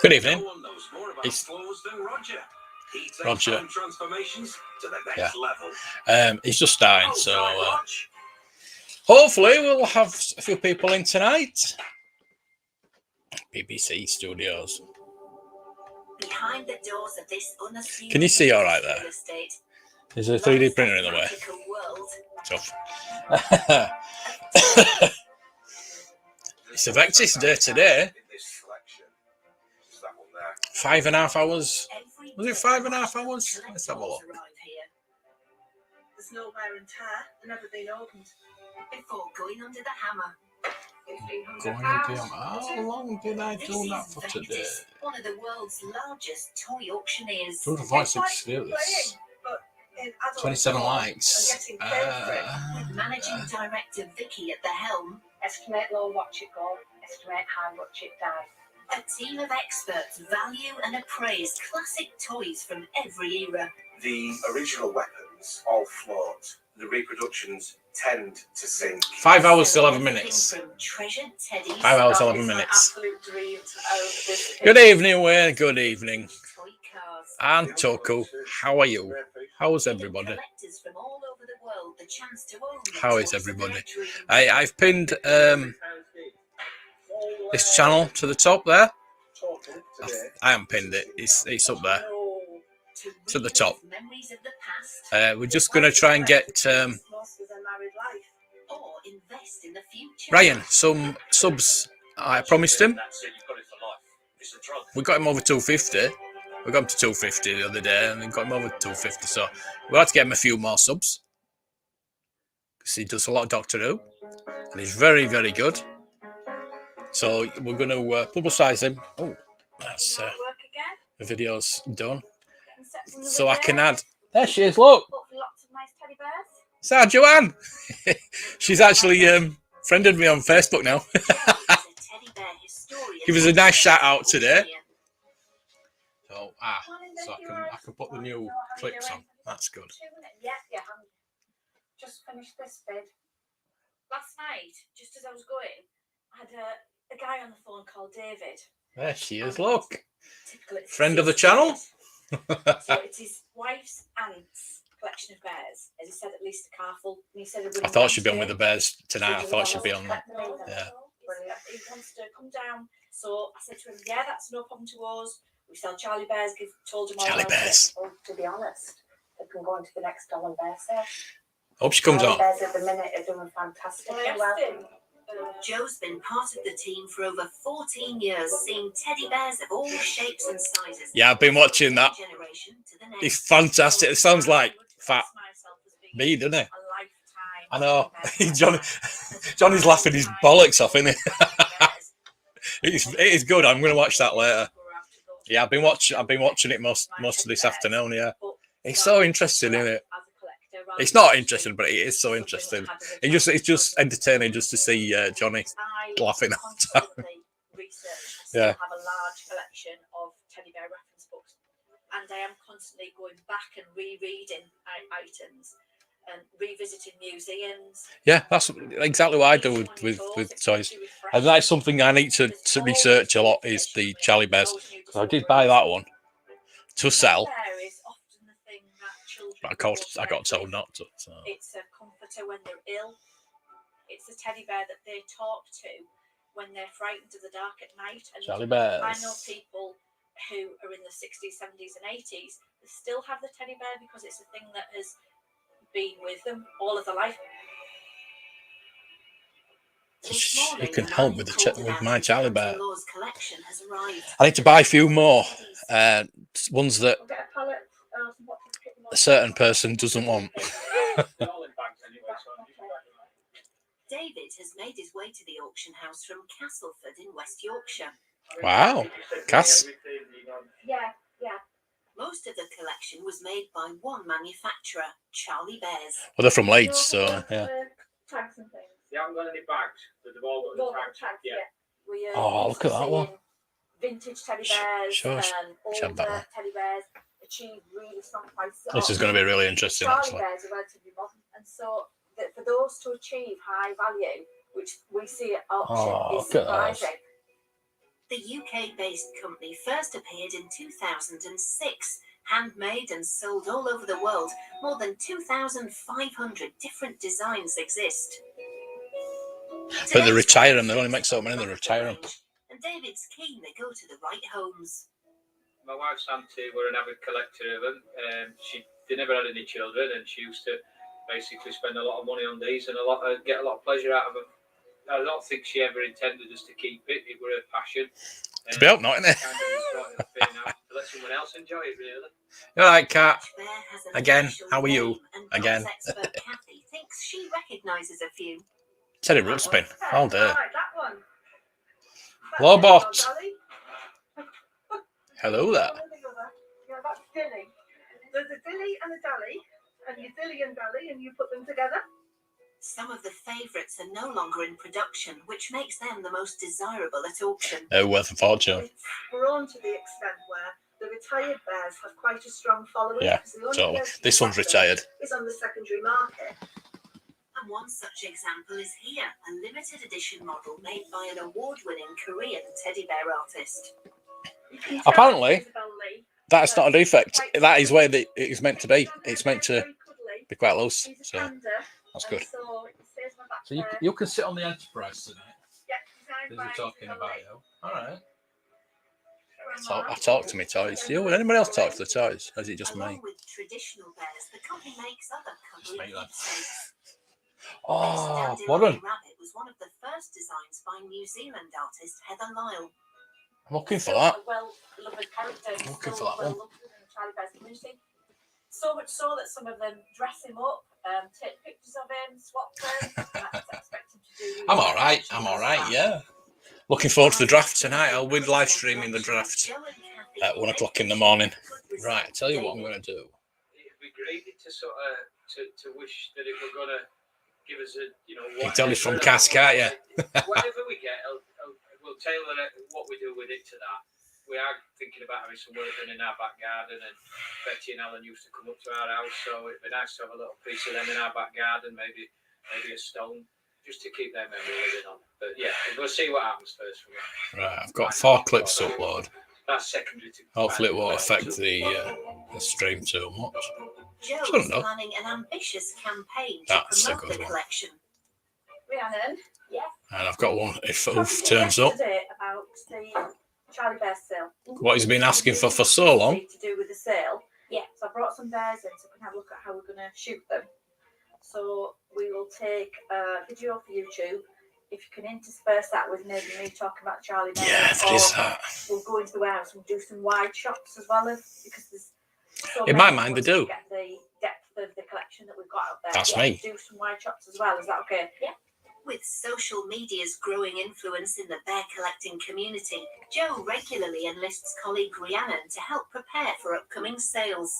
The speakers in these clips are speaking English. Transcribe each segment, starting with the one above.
Good evening. It's Roger. Yeah. He's just starting, so hopefully we'll have a few people in tonight. BBC Studios. Behind the doors of this Can you see all right there? There's a 3D printer in the way. Tough. It's a Vectis day today. 5.5 hours. Was it 5.5 hours? Let's have a look. There's no wear and tear, never been opened. Before going under the hammer. How long did I do that for today? One of the world's largest toy auctioneers. 246 views. 27 likes. With managing director Vicky at the helm. Estimate low, watch it go. Estimate high, watch it die. A team of experts value and appraise classic toys from every era. The original weapons all float. The reproductions tend to sink. 5 hours, 11 minutes. 5 hours, 11 minutes. Good evening, Wayne. Good evening. And Toku, how are you? How's everybody? How is everybody? I've pinned this channel to the top there. I haven't pinned it. It's up there to the top. We're just going to try and get Ryan some subs. I promised him. We got him over 250. We got him to 250 the other day, and we got him over 250. So we'll have to get him a few more subs because he does a lot of Doctor Who, and he's very, very good. So we're going to publicise him. Oh, that's the video's done. So I can add. There she is. Look. It's our Joanne. She's actually friended me on Facebook now. Give us a nice shout out today. So I can put the new clips on. That's good. Yeah. Just finished this bid. Last night, just as I was going, I had a guy on the phone called David. There she is. Look. Friend of the channel. So it's his wife's aunt's collection of bears. As he said, at least a carful. And he said I thought she'd be on with the bears tonight. I thought she'd be on that. Yeah. He wants to come down. So I said to him, yeah, that's no problem to us. We sell Charlie Bears. Told him all Charlie Bears. Well, to be honest, they've been going to the next Doll Bear sale. Hope she comes on. Bears at the minute are doing fantastic. Joe's been part of the team for over 14 years, seeing teddy bears of all shapes and sizes. Yeah, I've been watching that. It's fantastic. It sounds like Fat Me, doesn't it? I know. Johnny's laughing his bollocks off, isn't it? It is good. I'm going to watch that later. Yeah, I've been watching it most of this afternoon. Yeah, it's so interesting, isn't it? It's not interesting, but it is so interesting. It's just entertaining just to see Johnny laughing all the time. Yeah. I have a large collection of teddy bear reference books, and I am constantly going back and rereading items and revisiting museums. Yeah, that's exactly what I do with toys, and that's something I need to research a lot. Is the Charlie Bears? Because I did buy that one to sell. But I got told not to. So. It's a comforter when they're ill. It's a teddy bear that they talk to when they're frightened of the dark at night. And Charlie Bears. I know people who are in the 60s, 70s and 80s that still have the teddy bear because it's a thing that has been with them all of their life. You can help with my Charlie Bear. I need to buy a few more ones that a certain person doesn't want. David has made his way to the auction house from Castleford in West Yorkshire. Wow, Cass. Yeah. Most of the collection was made by one manufacturer, Charlie Bears. Well, they're from Leeds, so yeah. Tags and things. They haven't got any bags, but they've all got the tags. Yeah. Oh, look at that one. Vintage teddy bears and older teddy bears achieve really strong prices. This is going to be really interesting, actually. Charlie Bears are relatively modern, and so for those to achieve high value, which we see at auction, is surprising. The UK-based company first appeared in 2006. Handmade and sold all over the world, more than 2,500 different designs exist. But they retire them. They only make so many. They retire them. And David's keen they go to the right homes. My wife's auntie were an avid collector of them. They never had any children, and she used to basically spend a lot of money on these and get a lot of pleasure out of them. I don't think she ever intended us to keep it. It was her passion. To be up, not in it. Kind of to let someone else enjoy it, really. All right, Kat. Again, how are you? Again. Expert Kathy thinks she recognises a few. Teddy Ruxpin, all day. Right, that one. Hello, bot. Hello there. Yeah, that's dilly. There's a dilly and a dally, and you dilly and dally, and you put them together. Some of the favourites are no longer in production, which makes them the most desirable at auction. They're worth a fortune. It's grown to the extent where the retired bears have quite a strong following. Yeah, so this one's retired. Is on the secondary market. And one such example is here, a limited edition model made by an award-winning Korean teddy bear artist. Apparently, that's not a defect. That is where it is meant to be. It's meant to be quite loose. So that's good. So you can sit on the Enterprise tonight. These are talking about you. All right. I talk to my toys. You? Will anybody else talk to the toys? Or is it just me? Along with traditional bears, the company makes other Just me then. keepsakes. Oh, This what dandelion one? rabbit was one of the first designs by New Zealand artist Heather Lyle. I'm looking for that. Well-loved character. I'm looking for that one. Well-loved in the Charlie Bear's community. So much so that some of them dress him up, take pictures of him, swap them. That's expected to do. I'm all right. I'm all right. Yeah. Looking forward to the draft tonight. I'll be live streaming the draft at 1 o'clock in the morning. Right. I tell you what I'm going to do. It'd be great to sort of to wish that it were going to give us a, You can tell it's from Cass, can't you? Whatever we get, we'll tailor what we do with it to that. We are thinking about having some work done in our back garden, and Betty and Alan used to come up to our house, so it'd be nice to have a little piece of them in our back garden, maybe a stone, just to keep their memory living on. But yeah, we'll see what happens first. Right. I've got 4 clips to upload. That's secondary to. Hopefully it won't affect the stream too much. Joe don't is know. planning an ambitious campaign to That's a promote good the one. collection. Rhiannon, And I've got one if Oof turns up. Yesterday about the Charlie Bear sale. What he's been asking for so long. To do with the sale. Yeah. So I brought some bears in so we can have a look at how we're going to shoot them. So we will take a video for YouTube. If you can intersperse that with maybe me talking about Charlie Bear. Yeah, there is that. We'll go into the warehouse and do some wide shots as well, because there's so In many my mind, they of us to do. Get the depth of the collection that we've got out there. That's me. Do some wide shots as well. Is that okay? Yeah. With social media's growing influence in the bear collecting community, Joe regularly enlists colleague Rhiannon to help prepare for upcoming sales.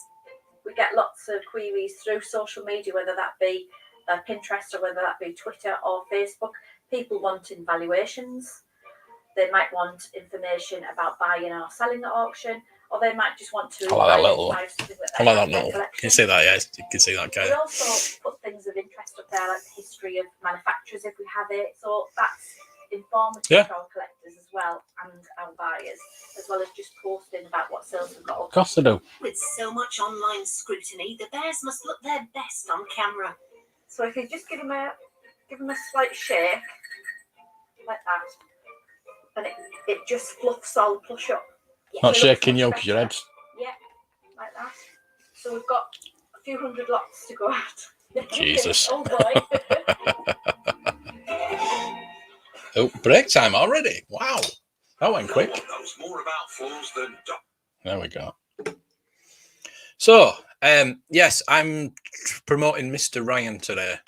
We get lots of queries through social media, whether that be Pinterest or whether that be Twitter or Facebook. People wanting valuations. They might want information about buying or selling at auction, or they might just want to. I like that little one. I like that little. Collection. Can you see that? Yeah, you can see that guy. We also put things of interest up there, like the history of manufacturers if we have it. So that's informative Yeah. for our collectors as well and our buyers, as well as just posting about what sales we've got up. Of course they do. With so much online scrutiny, the bears must look their best on camera. So if you just give them a slight shake, like that, and it just fluffs all plush up. Not So it looks shaking much you because your better. head's. Yeah, like that. So we've got a few hundred lots to go at. Jesus. Oh boy. Oh, break time already. Wow. That went quick. Knows more about floors than There we go. So, yes, I'm promoting Mr. Ryan today.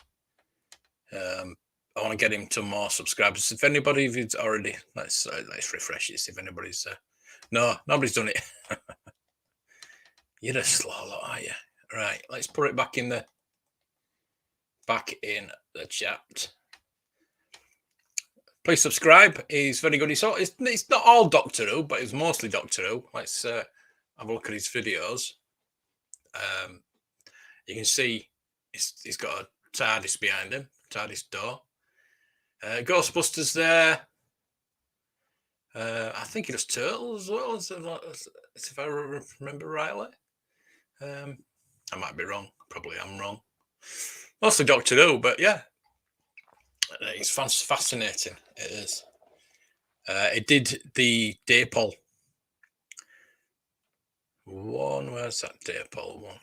I want to get him to more subscribers. If anybody who's already, let's refresh this. If anybody's, no, nobody's done it. You're a slow lot, are you? Right, let's put it back in the chat. Please subscribe. He's very good. It's not all Doctor Who, but it's mostly Doctor Who. Let's have a look at his videos. You can see he's got a TARDIS behind him, TARDIS door. Ghostbusters there. I think it was turtles as well, as if I remember rightly. I might be wrong. Probably I'm wrong. Mostly Doctor Who, but yeah, it's fascinating. It is. It did the Dapol one. Where's that Dapol one?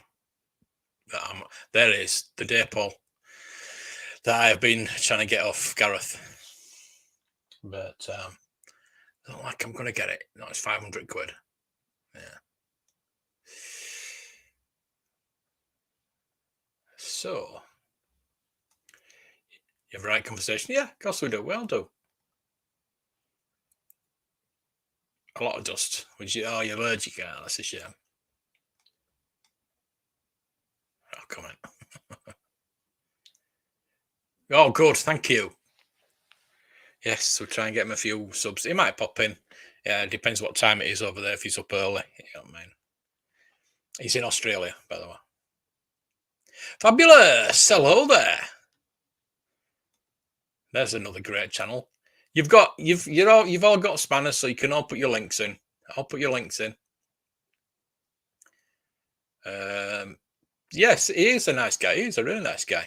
There it is, the Dapol that I have been trying to get off Gareth. But I don't like I'm going to get it. No, it's 500 quid. Yeah. So, you have a right conversation? Yeah, of course we do. We all do. A lot of dust. You're allergic. That's a shame. Oh, come on. Oh, good. Thank you. Yes, we'll try and get him a few subs. He might pop in. Yeah, it depends what time it is over there. If he's up early, you know what I mean. He's in Australia, by the way. Fabulous. Hello there. There's another great channel. You've all got spanners, so you can all put your links in. I'll put your links in. Yes, he is a nice guy. He's a really nice guy.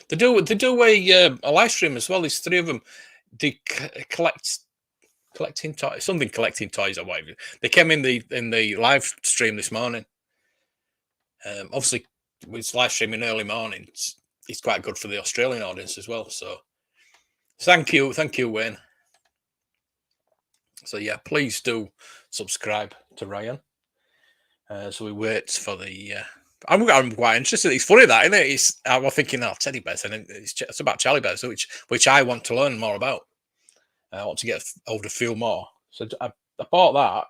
They do a live stream as well. There's 3 of them. They collecting toys, something collecting toys or whatever. They came in the live stream this morning. Obviously, with live streaming early mornings, it's quite good for the Australian audience as well. So, thank you, Wayne. So yeah, please do subscribe to Ryan. So we wait for the. I'm quite interested. It's funny that, isn't it? I was thinking, teddy bears, and it's about Charlie bears, which I want to learn more about. I want to get over a few more. So I bought that.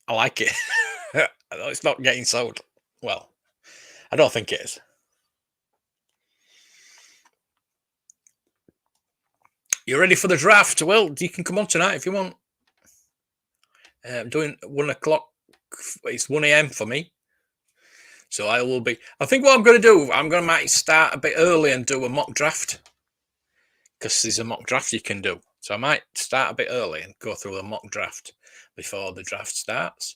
I like it. It's not getting sold. Well, I don't think it is. You ready for the draft? Well, you can come on tonight if you want. I'm doing 1 o'clock. It's 1 a.m. for me. So I will be. I think what I'm going to do, might start a bit early and do a mock draft. Because there's a mock draft you can do. So I might start a bit early and go through a mock draft before the draft starts.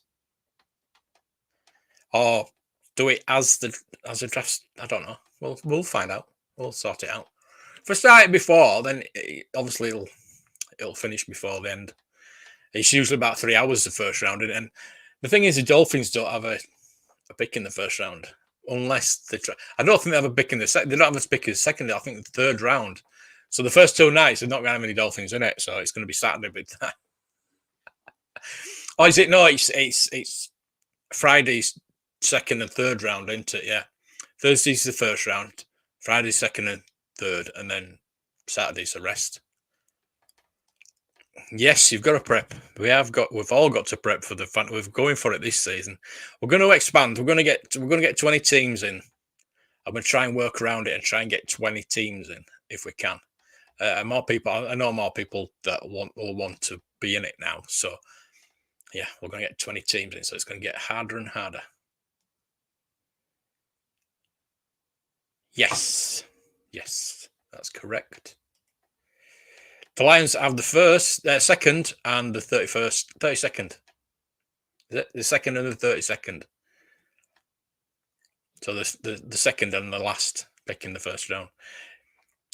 Or do it as a draft. I don't know. We'll find out. We'll sort it out. If I start it before, then obviously it'll finish before the end. It's usually about 3 hours the first round, and the thing is, the Dolphins don't have a pick in the first round unless they try. I don't think they have a pick in the second. They don't have a pick in the second. I think the third round. So the first 2 nights, there's not going to have any Dolphins in it. So it's going to be Saturday with that. Or is it? No, it's Friday's second and third round, isn't it? Yeah, Thursday's the first round, Friday's second and third, and then Saturday's the rest. Yes, you've got to prep. We've all got to prep for the fun. We're going for it this season. We're going to expand. We're going to get 20 teams in. I'm going to try and work around it and try and get 20 teams in if we can. More people. I know more people that will want to be in it now. So yeah, we're going to get 20 teams in. So it's going to get harder and harder. Yes, that's correct. The Lions have the second, and the 32nd. Is it the second and the 32nd? So the second and the last pick in the first round.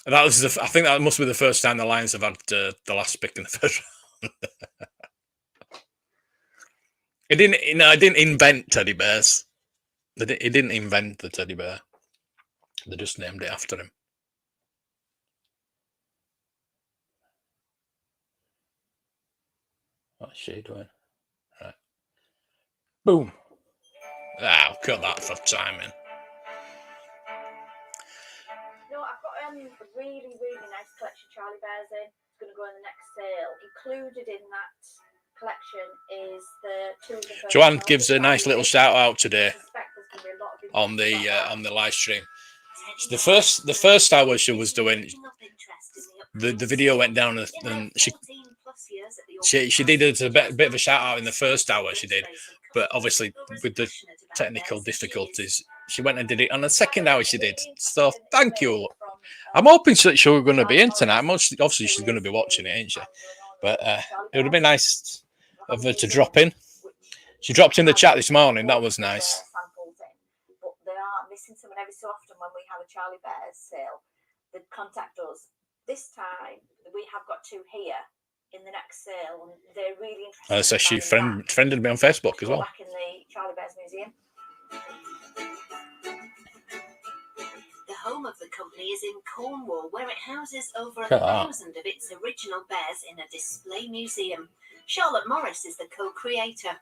And I think that must be the first time the Lions have had the last pick in the first round. It didn't invent teddy bears. It didn't invent the teddy bear. They just named it after him. What's she doing? Right. Boom. I'll cut that for timing. No, I've got a really, really nice collection of Charlie bears in. It's going to go in the next sale. Included in that collection is the 2 Joanne gives a nice little shout out today on the live stream. So the first hour she was doing, the video went down and she did a bit of a shout out in the first hour she did, but obviously with the technical difficulties she went and did it on the second hour she did. So thank you I'm hoping she's going to be in tonight. Obviously, she's going to be watching it, ain't she? But it would have been nice of her to drop in. She dropped in the chat this morning. That was nice. But they are missing some, and every so often when we have a Charlie Bears sale, they contact us. This time we have got 2 here in the next sale, and they're really interested. So she friended me on Facebook as well. Back in the Charlie Bears Museum. The home of the company is in Cornwall, where it houses over Look at that. 1,000 of its original bears in a display museum. Charlotte Morris is the co-creator.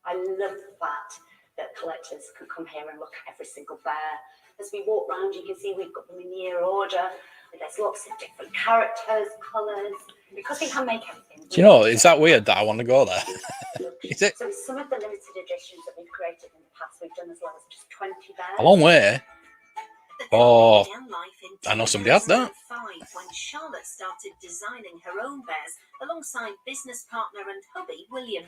I love the fact that collectors can come here and look at every single bear. As we walk around, you can see we've got them in year order. There's lots of different characters, colours, because we can make everything. Do you know, is that weird that I want to go there? Is it? So some of the limited editions that we've created in the past, we've done as low as just 20 bears. A long way. The Oh, company began life in I know somebody had that. 2005 when Charlotte started designing her own bears alongside business partner and hubby William.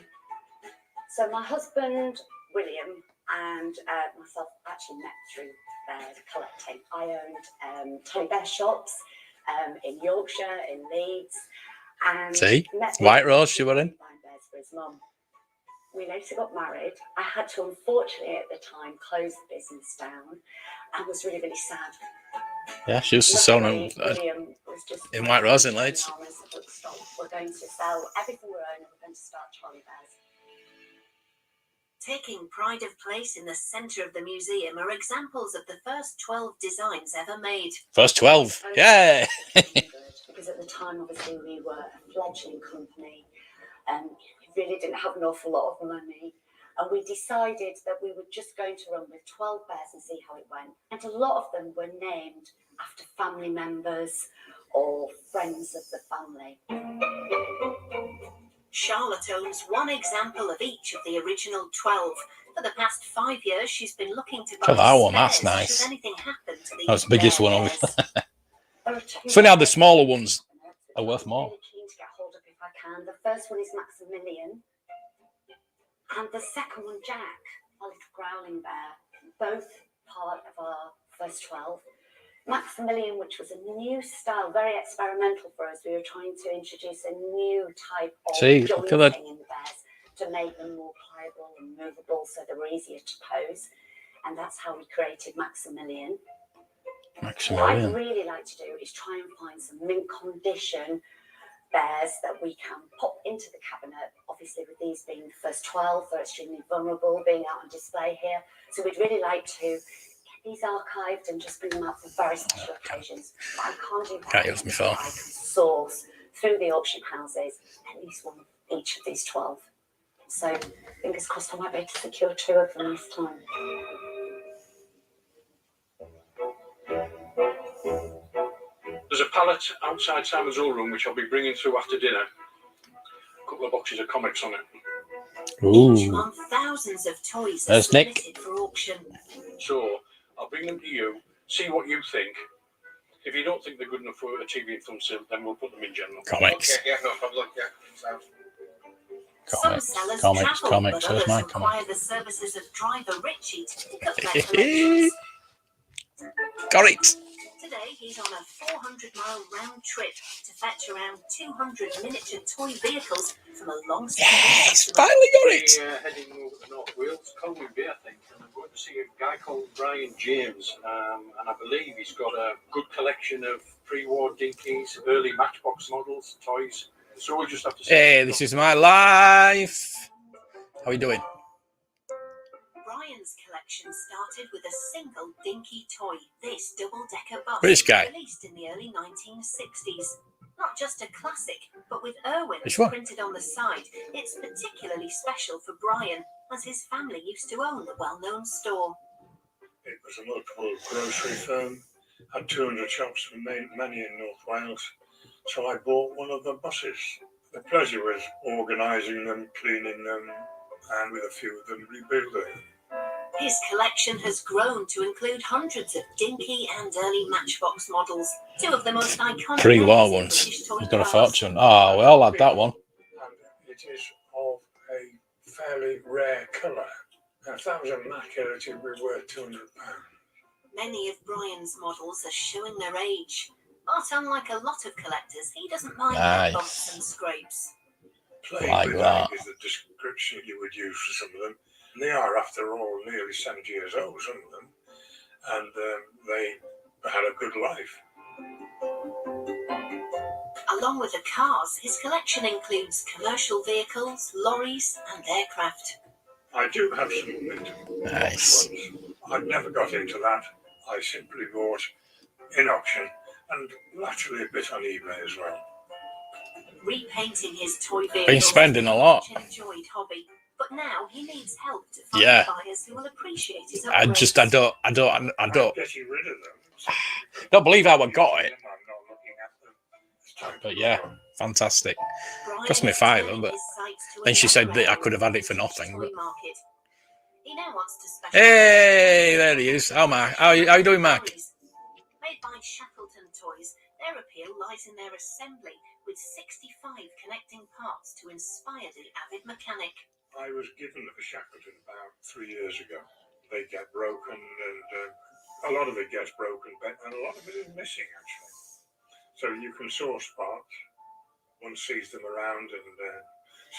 So my husband, William, and myself actually met through collecting. I owned teddy bear shops in Yorkshire, in Leeds. And See? White Rose, she were in. Buying bears for his mum. We later got married. I had to, unfortunately, at the time, close the business down and was really, really sad. Yeah, she used to sell them William was just in White Rose in Leeds. We're going to sell everything we own and we're going to start Charlie Bears. Taking pride of place in the centre of the museum are examples of the first 12 designs ever made. First 12. Yeah. Because at the time, obviously, we were a fledgling company and we really didn't have an awful lot of money. And we decided that we were just going to run with 12 bears and see how it went. And a lot of them were named after family members or friends of the family. Charlotte owns one example of each of the original 12. For the past 5 years, she's been looking to buy that one, spares that's nice. should anything happen to these That's the biggest one, bears. obviously. It's funny how the smaller ones are worth more. I'm really keen to get hold of if I can. The first one is Maximilian. And the second one, Jack, our little growling bear. Both part of our first 12. Maximilian, which was a new style, very experimental for us. We were trying to introduce a new type of jointing in the bears to make them more pliable and movable so they were easier to pose. And that's how we created Maximilian. What I'd really like to do is try and find some mint condition bears that we can pop into the cabinet. Obviously, with these being the first 12, they're extremely vulnerable, being out on display here. So we'd really like to these archived and just bring them out for very special occasions. But I can't do that. Can't use my phone. I can source through the auction houses at least one of each of these 12. So fingers crossed I might be able to secure 2 of them this time. There's a pallet outside Simon's old room which I'll be bringing through after dinner. A couple of boxes of comics on it. Each month, thousands of toys are There's Nick. submitted for auction. So I'll bring them to you, see what you think. If you don't think they're good enough for a TV and thumbnail, then we'll put them in general. Comics. Okay, yeah, no problem. Yeah, sounds. Some sellers Comics. travel, but Where's others my require comic? the services of driver Richie to pick up their collections. Got it. Today, he's on a 400-mile round trip to fetch around 200 miniature toy vehicles from a long-standing Yes, customer. finally got it. We're heading over to North Wales, Colwyn Bay, I think, and I'm going to see a guy called Brian James, and I believe he's got a good collection of pre-war Dinkies, early Matchbox models, toys. So we'll just have to see. Hey, this is my life. How are you doing? Brian's collection started with a single Dinky toy, this double-decker bus, British guy. released in the early 1960s. Not just a classic, but with Irwin Which one? printed on the side, it's particularly special for Brian, as his family used to own the well-known store. It was a local grocery firm, had 200 shops, many in North Wales. So I bought one of the buses. The pleasure was organising them, cleaning them, and with a few of them rebuilding. His collection has grown to include hundreds of Dinky and early Matchbox models, 2 of the most iconic Pre-war in ones. British toy He's got a cars. fortune. Oh, we all had that one. And it is of a fairly rare colour. Now, if that was immaculate, it would be worth £200. Many of Brian's models are showing their age, but unlike a lot of collectors, he doesn't mind their bumps and scrapes. Plain Like with that. is the description you would use for some of them. And they are, after all, nearly 70 years old, some of them. And they had a good life. Along with the cars, his collection includes commercial vehicles, lorries, and aircraft. I do have some mint Nice. ones. I've never got into that. I simply bought in auction and latterly a bit on eBay as well. Repainting his toy vehicles Been spending a lot. is an enjoyed hobby, but now he needs help to find buyers who will appreciate his upgrades. I don't I'm getting rid of them. don't believe how I got it. I'm not looking at them. It's time to But move yeah, on. fantastic. Brian Cost me is £5, turning but his sights to then she said another that I area could have had it for of the nothing. toy But market. He now wants to specialize hey, there he is. How Mark? How you doing, Mark? Made by Shackleton Toys, their appeal lies in their assembly with 65 connecting parts to inspire the avid mechanic. I was given a Shackleton about 3 years ago. They get broken, and a lot of it gets broken, and a lot of it is missing, actually. So you can source parts. One sees them around and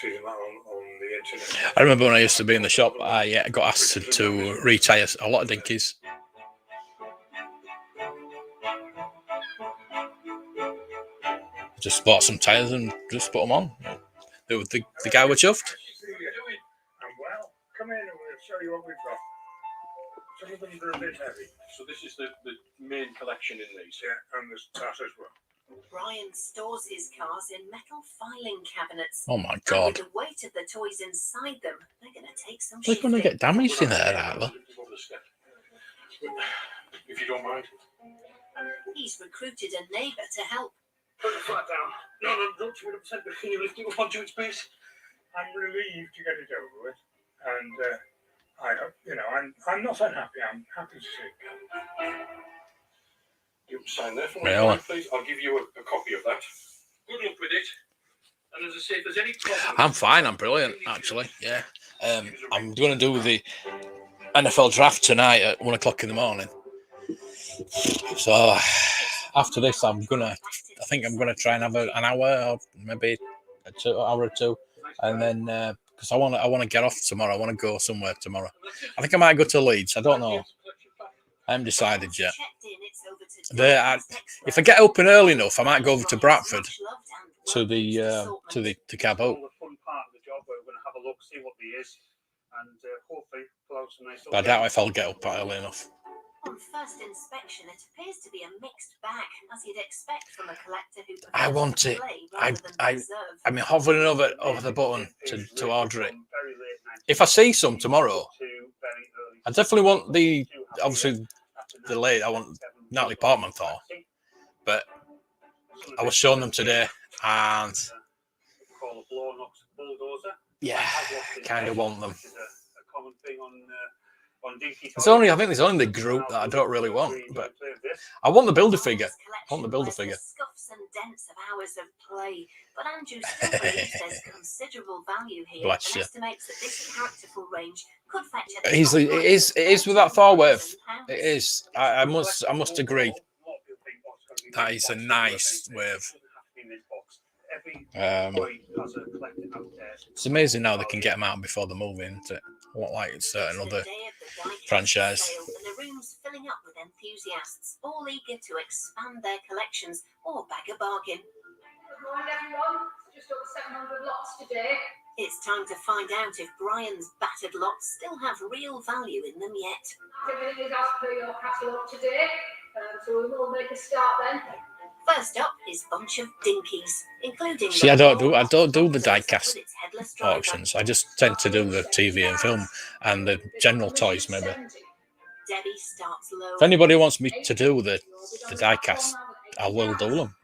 sees them on the internet. I remember when I used to be in the shop, I got asked to retire a lot of Dinkies. Just bought some tyres and just put them on. The guy was chuffed. And well, come in and we'll show you what we've got. Some of them are a bit heavy. So this is the main collection in these. Yeah, and there's that as well. Brian stores his cars in metal filing cabinets. Oh my And God. with the weight of the toys inside them, they're going to take some They're going to shifting. get damaged in there, aren't they? If you don't mind. He's recruited a neighbour to help. Put the flat down. No, don't you upset, but can you lift it up onto its base? I'm relieved to get it over with. And I hope, I'm not unhappy. I'm happy to see it go. You sign there for me, Really? please. I'll give you a copy of that. Good luck with it. And as I say, if there's any problems... I'm fine. I'm brilliant, actually. Yeah. I'm going to do the NFL draft tonight at 1 o'clock in the morning. So after this, I think I'm gonna try and have an hour or maybe an hour or two, and then because I want to get off tomorrow. I want to go somewhere tomorrow. I think I might go to Leeds. I don't know. I haven't decided yet. If I get open early enough, I might go over to Bradford to the cab out. The fun part of the job, we're going to have a look, see what there is, and hopefully pull out some nice. But I doubt if I'll get up early enough. On first inspection, it appears to be a mixed bag, as you'd expect from a collector who I want it. I'm hovering over the button to order it. If I see some tomorrow, I definitely want the late. I want Natalie Portman Thor, but I was showing them today, and yeah, kind of want them. I think there's only the group that I don't really want, but I want the builder figure. I want the builder figure. Scuffs and dents of hours of play, but Andrew still believes there's considerable value here. Bless you. Estimates that this characterful range could fetch It is with that Thor wave. It is. I must agree. That is a nice wave. It's amazing now they can get them out before the movie, isn't it? What like certain other franchise. And the room's filling up with enthusiasts, all eager to expand their collections or bag a bargain. Good morning, everyone. Just over 700 lots today. It's time to find out if Brian's battered lots still have real value in them yet. Everything is as per your catalogue today, so we will make a start then. First up is a bunch of Dinkies, including. See, I don't do the die-cast auctions. I just tend to do the TV and film and the general toys, maybe. Debbie starts low. If anybody wants me to do the die-cast, I will do them.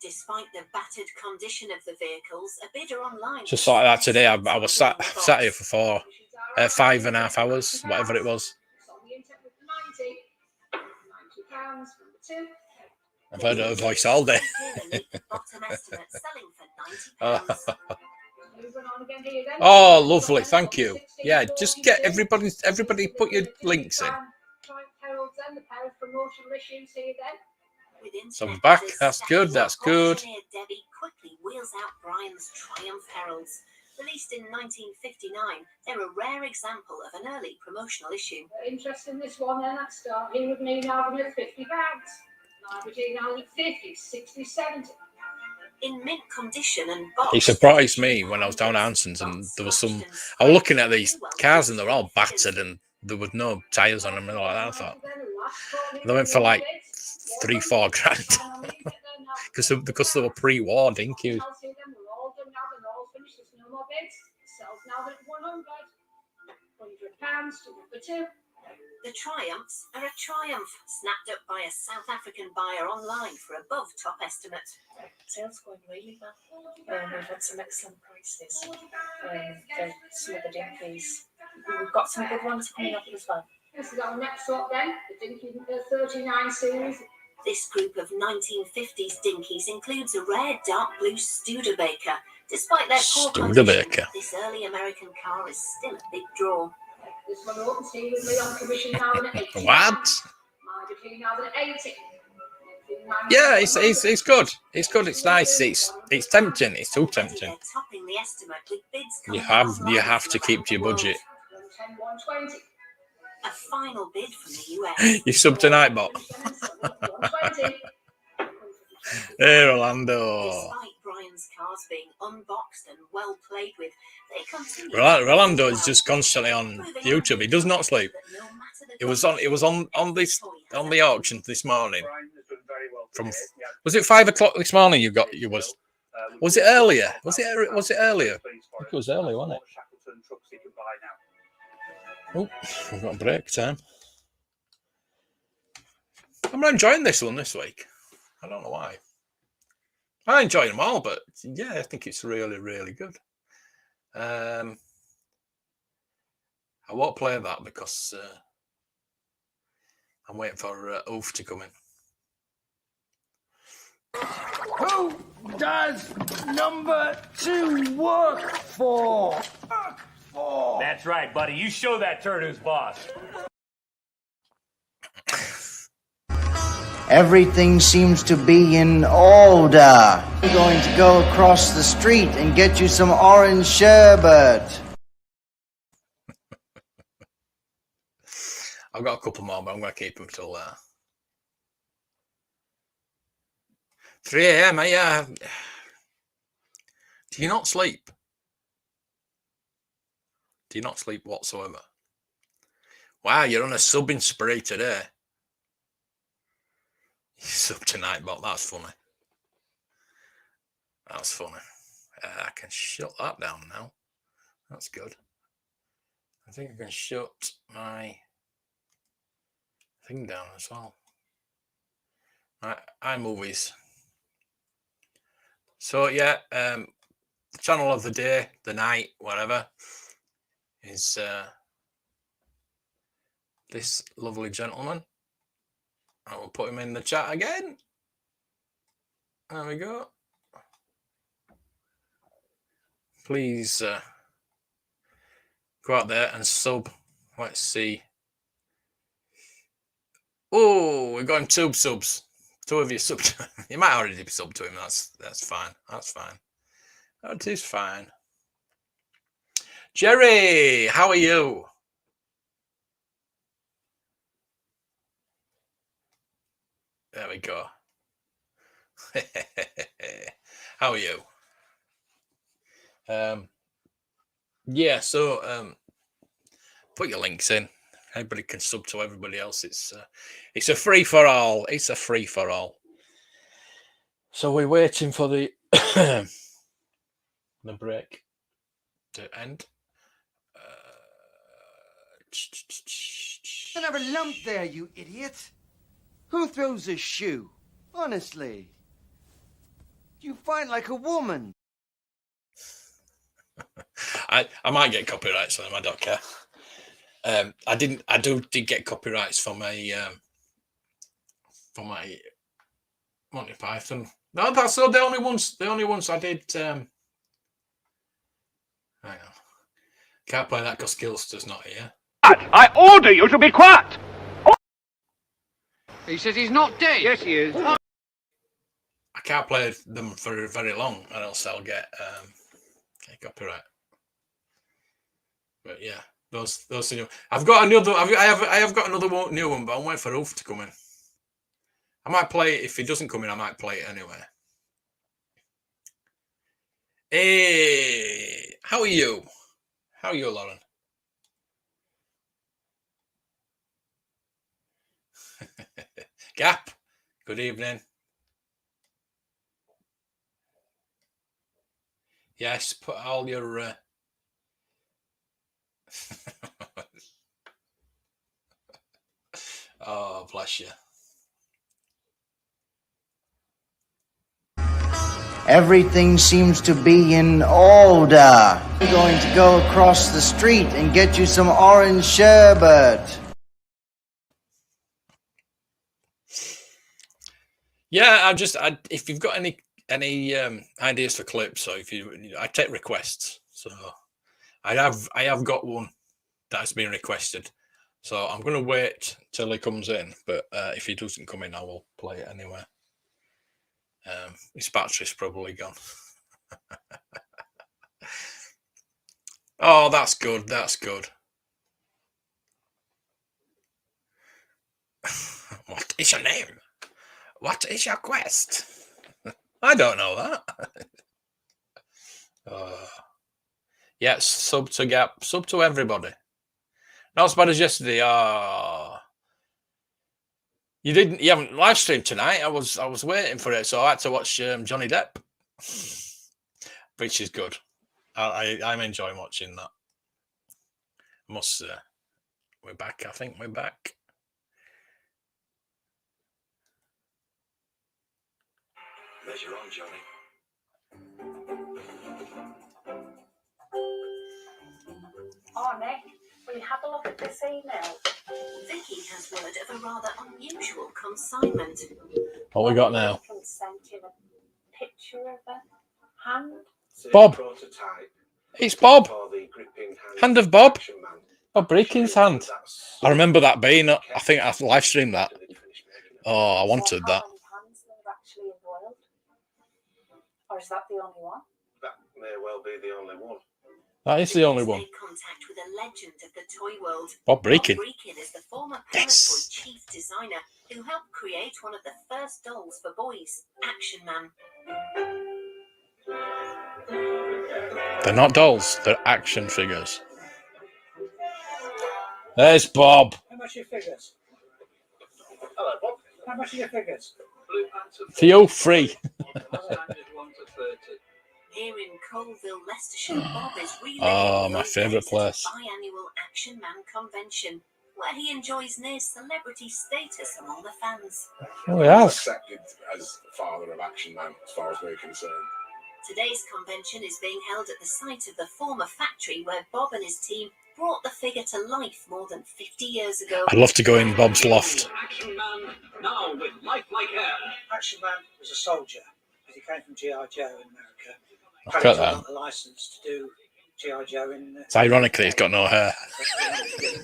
Despite the battered condition of the vehicles, a bidder online. Just like that today, I was sat here for 5.5 hours, whatever it was. £90. I've heard her voice all day. Oh, lovely, thank you. Yeah, just get everybody put your links in. then, the pair of promotional issues here then. So I'm back. That's good. That's good. Debbie quickly wheels out Brian's Triumph Heralds. Released in 1959, they're a rare example of an early promotional issue. Interest in this one then, let's start here with me now at £50. Now between now at 50, 60, 70. In mint condition and box. It surprised me when I was down at Hanson's and there was some. I was looking at these cars and they're all battered and there was no tyres on them and all like that. I thought they went for like $3-4 grand because they were pre-war Dinky. The Triumphs are a triumph, snapped up by a South African buyer online for above top estimate. Sales going really well. We've had some excellent prices for some of the Dinkies. We've got some good ones coming up as well. This is our next lot then, the Dinky 39 series. This group of 1950s Dinkies includes a rare dark blue Studebaker. Despite their poor condition, this early American car is still a big draw. This one opens here with me on commission now at 80. What? Between now at 80. Yeah, it's good. It's good. It's nice. It's tempting. It's too tempting. Topping the estimate with bids You have to keep to your budget. A final bid from the US. You sub tonight, bot. Hey, Rolando. Despite Brian's cars being unboxed and well played with, they continue. Rolando is just constantly on YouTube. He does not sleep. It was on the auction this morning. Was it 5 o'clock this morning? Was it earlier? Was it earlier? I think it was earlier, wasn't it? Oh, we've got break time. I'm not enjoying this one this week. I don't know why. I enjoy them all, but yeah, I think it's really, really good. I won't play that because I'm waiting for Oof to come in. Who does number 2 work for? That's right, buddy. You show that turd who's boss. Everything seems to be in order. I'm going to go across the street and get you some orange sherbet. I've got a couple more, but I'm going to keep them till 3 a.m. Yeah. Do you not sleep? Do you not sleep whatsoever? Wow, you're on a subbing spree today. You sub tonight, but that's funny. That's funny. I can shut that down now. That's good. I think I can shut my thing down as well. Right, iMovies. So yeah, the channel of the day, the night, whatever, is this lovely gentleman. I will put him in the chat again. There we go. Please go out there and sub. Let's see. Oh, we're going 2 subs. 2 of you subbed. You might already be subbed to him. That's fine. That's fine. That is fine. Jerry, how are you? There we go. How are you? Yeah, so put your links in. Everybody can sub to everybody else. It's a free for all. It's a free for all. So we're waiting for the the break to end. Another lump there, you idiot. Who throws a shoe? Honestly. You fight like a woman. I might get copyrights on them. I don't care. I did get copyrights for my Monty Python. No, that's the only ones. The only ones I did. Hang on. Can't play that because Gilster's not here. I order you to be quiet. He says he's not dead. Yes, he is. I can't play them for very long, or else I'll get copyright. But yeah, those things. I've got another. I have got another new one, but I'm waiting for Ulf to come in. I might play it if he doesn't come in. I might play it anyway. Hey, how are you? How are you, Lauren? Gap. Good evening. Yes, put all your. Oh, bless you. Everything seems to be in order. I'm going to go across the street and get you some orange sherbet. Yeah, if you've got any ideas for clips, or I take requests. So I have got one that's been requested. So I'm going to wait till he comes in. But if he doesn't come in, I will play it anyway. His battery's probably gone. Oh, that's good. That's good. What is your name? What is your quest? I don't know that. Yes, sub to Gap, sub to everybody. Not as bad as yesterday. You haven't live streamed tonight. I was waiting for it, so I had to watch Johnny Depp, which is good. I'm enjoying watching that. We're back. I think we're back. Measure on, Johnny. Oh, Nick, will you have a look at this email? Vicky has word of a rather unusual consignment. What we got now? Sent in a picture of a hand. Bob. It's Bob. Hand of Bob. Bob Brechin's hand. I remember that being. I think I live streamed that. Oh, I wanted that. Actually involved? Or is that the only one? That may well be the only one. That is the only one. Contact with a legend of the toy world. Bob Brechin. Bob Brechin is the former Toy chief designer who helped create one of the first dolls for boys, Action Man. They're not dolls, they're action figures. There's Bob. How much are your figures? Hello, Bob. How much are your figures? For you, free. Here in Colville, Leicestershire, Bob is Oh, my favourite place. biannual Action Man convention, where he enjoys near celebrity status among the fans. Oh, he has. Accepted as the father of Action Man, as far as we're concerned. Today's convention is being held at the site of the former factory where Bob and his team brought the figure to life more than 50 years ago. I'd love to go in Bob's loft. Action Man, now with lifelike hair. Action Man was a soldier, because he came from G.I. Joe in America. Look at that. A license to do G.I. Joe in. It's ironic that he's got no hair.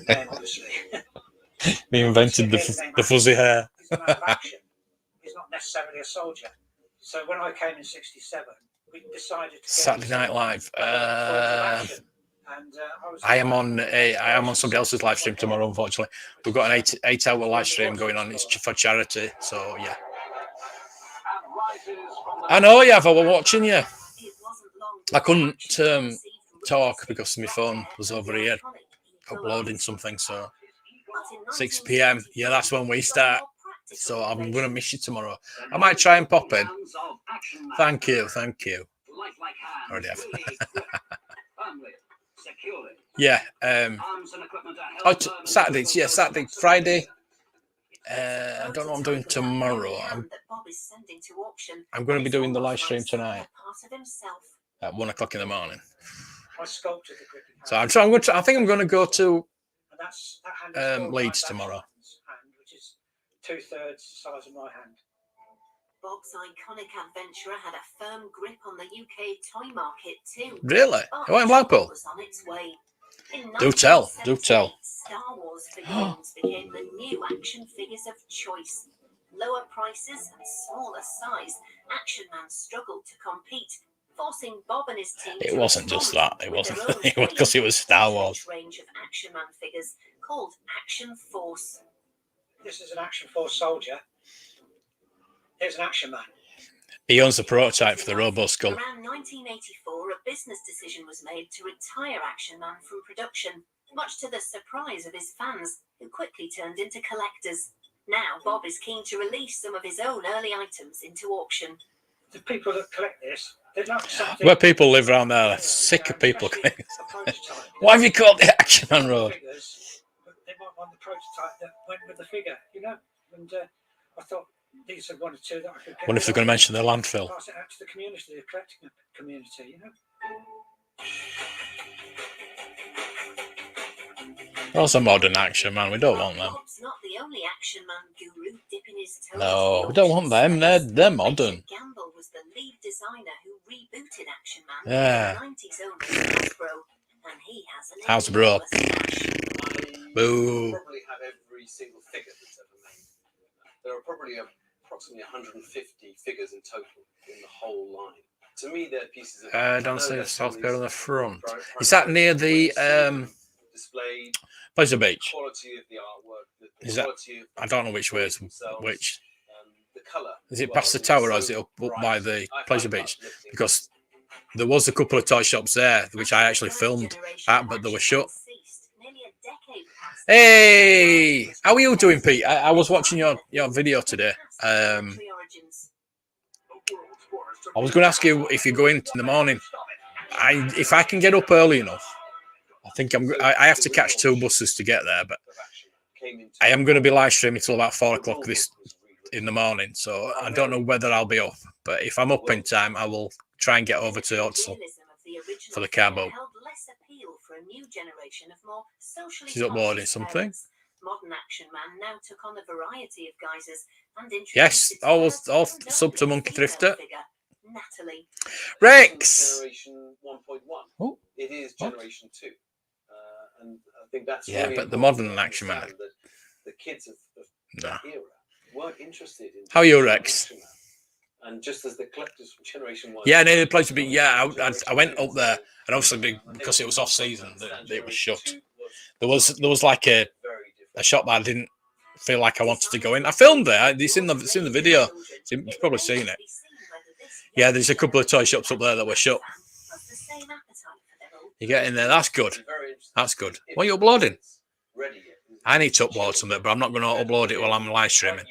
Obviously. He invented the fuzzy hair. He's a man of action. He's not necessarily a soldier. So when I came in '67, we decided to Saturday Night Live. I am on somebody else's live stream tomorrow. Unfortunately, we've got an 8-hour live stream going on. It's for charity. So yeah. I know you have. I was watching you. I couldn't talk because my phone was over here uploading something. So 6 p.m. Yeah, that's when we start. So I'm going to miss you tomorrow. I might try and pop in. Thank you. Already have. Yeah. Saturday. Yeah, Saturday, Friday. I don't know what I'm doing tomorrow. I'm going to be doing the live stream tonight at 1 o'clock in the morning. So I think I'm going to go to Leeds tomorrow. Which is 2/3 the size of my hand. Bob's iconic adventurer had a firm grip on the UK toy market too. Really? Oh, in Blackpool? Was on its way. In Do tell. 1978, Star Wars figurines became the new action figures of choice. lower prices and smaller size, Action Man struggled to compete, forcing Bob and his team It to wasn't just respond that. It with wasn't. their own It was because it was Star Wars. range of Action Man figures called Action Force. This is an Action Force soldier. Here's an Action Man. He owns the prototype for the Robo Skull. Around 1984, a business decision was made to retire Action Man from production, much to the surprise of his fans, who quickly turned into collectors. Now, Bob is keen to release some of his own early items into auction. The people that collect this, they'd like something. Where people live around there, they're sick of people. Why have you called it Action Man Road? They might want the prototype that went with the figure, you know. And I thought these are one or two that I could get. Wonder if they're going to mention the landfill. Pass it out to the community, the collecting community, you know. Also modern Action Man. We don't want them. Bob's not the only Action Man guru dipping his toes No, into we the don't want them. They're modern. Richard Gamble was the lead designer who rebooted Action Man Yeah. in the 90s owned Hasbro, and he has an Hasbro. enormous stash. Boo. Probably have every single figure that's ever made. There are probably approximately 150 figures in total in the whole line. To me, they're pieces of. Don't say South Korea on the front. Is that near the displayed Pleasure Beach? quality of the artwork. The Is that? quality of the I don't know which way is themselves, which. the colour. Is it past the tower or is it up by the Pleasure Beach? Because there was a couple of toy shops there which I actually filmed at, but they were shut. Hey, how are you doing, Pete? I was watching your video today. I was going to ask you if you go in the morning. If I can get up early enough, I think I have to catch 2 buses to get there, but I am going to be live streaming till about 4 o'clock in the morning. So I don't know whether I'll be up, but if I'm up in time, I will try and get over to Otsel for the car boat. She's uploading something. Modern Action Man now took on a variety of guises and Yes, all sub to Monkey Thrifter. Natalie. Rex. Generation 1.1. Oh, it is Generation 2, and I think that's but the modern Action Man. The kids of that era weren't interested in. How are you, Rex? And just as the collectors from Generation 1. Yeah, near the place to be. Yeah, I went up there, and obviously because it was off season, it was shut. There was like a shop that I didn't feel like I wanted to go in. I filmed there. It's in the video. You've probably seen it. Yeah, there's a couple of toy shops up there that were shut. You get in there. That's good. That's good. What are you uploading? I need to upload something, but I'm not going to upload it while I'm live streaming.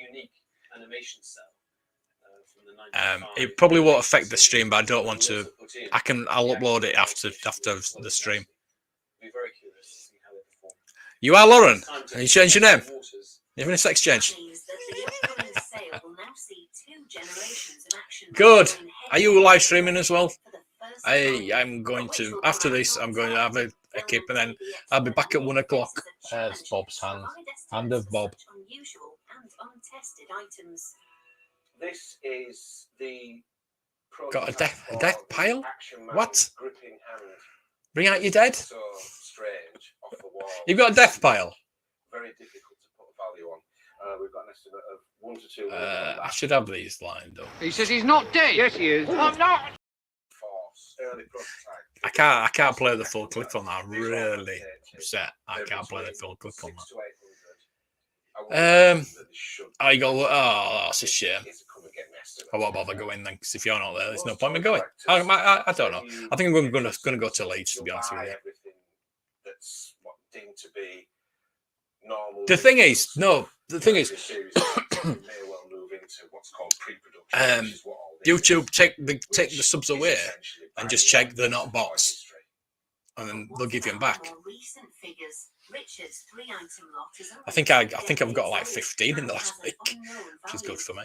It probably won't affect the stream, but I don't want to. I'll upload it after the stream. You are Lauren. Can you change your name? You having a sex change? Good. Are you live streaming as well? I'm going to, after this, I'm going to have a kip, and then I'll be back at 1 o'clock. There's Bob's hand of Bob. This is the got a death pile? What? Bring out your dead? So strange, off the wall. You've got a death pile? Very difficult to put a value on. We've got an estimate of 1 to 2. I should have these lined up. He says he's not dead. Yes, he is. I'm not. Early prototype. I can't play the full clip on that. I'm really upset. I can't play the full clip on that. I go. Oh, that's a shame. I won't bother going then, because if you're not there, there's no point in going. I don't know. I think I'm going to go to Leeds, to be honest with you. That's what deemed to be normal. The thing is, YouTube take the subs away and just check they're not bots, and then they'll give you them back. I think I've got like 15 in the last week, which is good for me.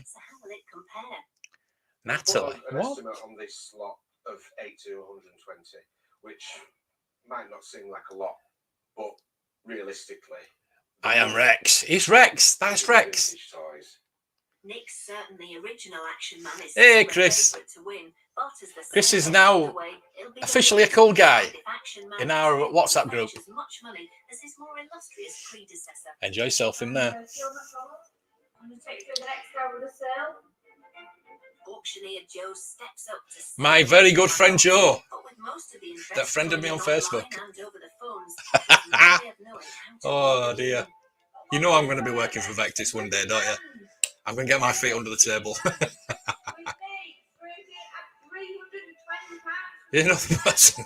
Natalie, what? On this lot of 80 to 120, which might not seem like a lot, but realistically, I am Rex. He's Rex. That's Rex. Nick's certainly original Action Man is hey, Chris. Chris is now officially a cool guy in our WhatsApp group. Enjoy yourself in there. Auctioneer Joe steps up to sell My very good friend but Joe, with most of the interest that friended me on coming in Facebook. online and over the phones, there's no way of knowing how to Oh work it dear. in. You know I'm going to be working for Vectis one day, don't you? I'm going to get my feet under the table. You know the person.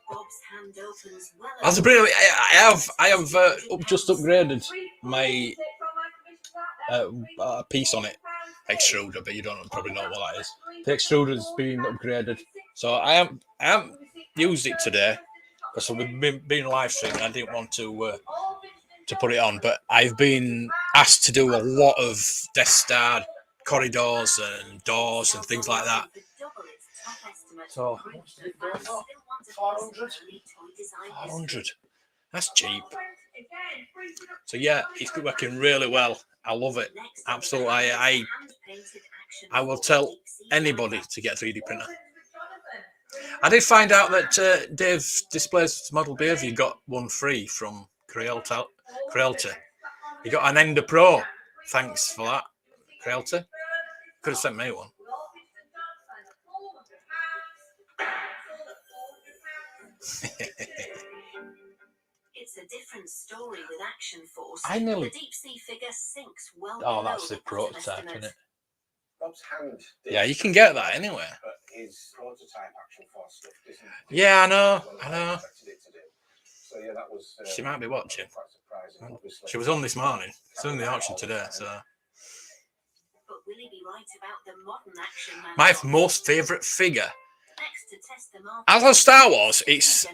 Bob's hand opens well That's a over brilliant. I have just upgraded my piece on it, extruder, but you don't probably know what that is. The extruder's been upgraded, so I haven't used it today because we've been live streaming. I didn't want to put it on, but I've been asked to do a lot of Death Star corridors and doors and things like that. So what's it going for? 400. 400. That's cheap. So yeah, it's working really well. I love it. Absolutely. I will tell anybody to get a 3D printer. I did find out that Dave Displays Model Behaviour got one free from Crealta. He got an Ender Pro. Thanks for that, Crealta. Could have sent me one. It's a different story with Action Force. I nearly. The deep sea figure sinks well Oh, below that's the prototype, isn't it? Bob's hand. Yeah, you can get that anywhere. But his prototype Action Force stuff isn't. Yeah, I know. So yeah, that was. She might be watching. Quite surprising, obviously. She was on this morning. It's on the auction today, so. But will he be right about the modern Action Man? My most favourite figure. Next to test the market, As on Star Wars, it's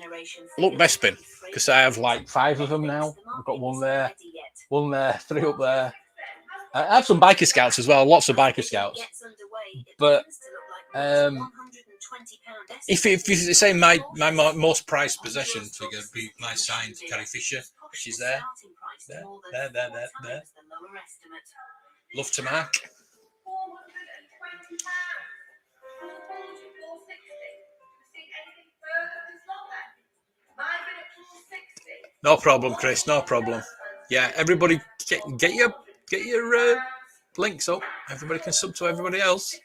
look Bespin, because I have like 5 of them now. I've got one there, 3 up there. I have some biker scouts as well, lots of biker scouts. But if you say my most prized possession figure would be my signed Carrie Fisher, which is there. Love to Mark. No problem, Chris. No problem. Yeah, everybody get your links up. Everybody can sub to everybody else.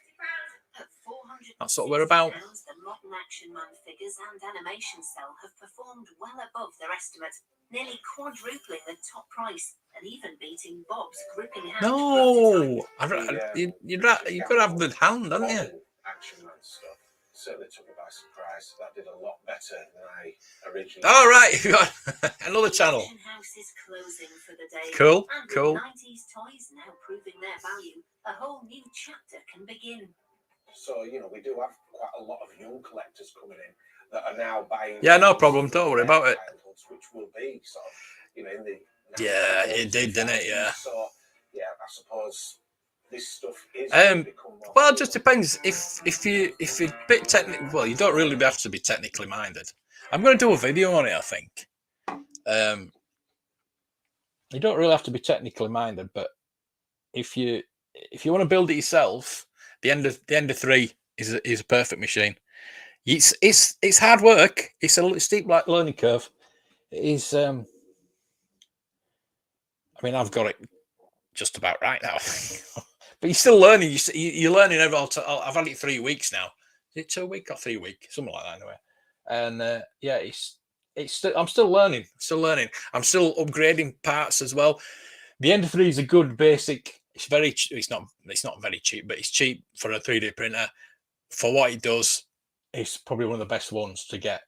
That's what we're about. The modern Action Man figures and animation cell have performed well above their estimate, nearly quadrupling the top price and even beating Bob's gripping hand. No, you've got to have the hand, haven't you? Action Man stuff certainly took me by surprise. That did a lot better than I originally. All right, you got another channel. House is closing for the day. Cool, and cool. With 90s toys now proving their value, a whole new chapter can begin. So, we do have quite a lot of young collectors coming in that are now buying. Yeah, no problem. Don't worry about it. Which will be sort of, in the. Yeah, it did, didn't it? Yeah. So, yeah, I suppose this stuff is. Well, it just depends. If you're a bit technical, well, you don't really have to be technically minded. I'm going to do a video on it, I think. You don't really have to be technically minded, but if you want to build it yourself, the Ender 3 is a perfect machine. It's hard work. It's a steep learning curve. It is. I mean, I've got it just about right now, but you're still learning. You're learning every. I've had it 3 weeks now. Is it 2 weeks or 3 weeks? Something like that, anyway. And yeah, I'm still learning. I'm still upgrading parts as well. The Ender 3 is a good basic. It's not very cheap, but it's cheap for a 3D printer. For what it does, it's probably one of the best ones to get.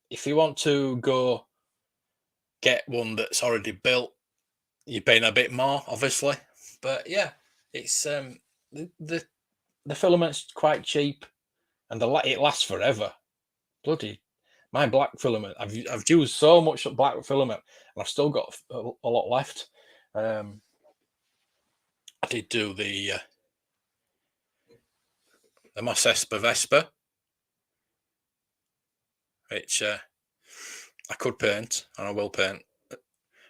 If you want to go get one that's already built, you're paying a bit more, obviously. But yeah, it's the filament's quite cheap, and it lasts forever. Bloody, my black filament. I've used so much black filament, and I've still got a lot left. I did do the Moss Esper Vespa, which I could paint, and I will paint,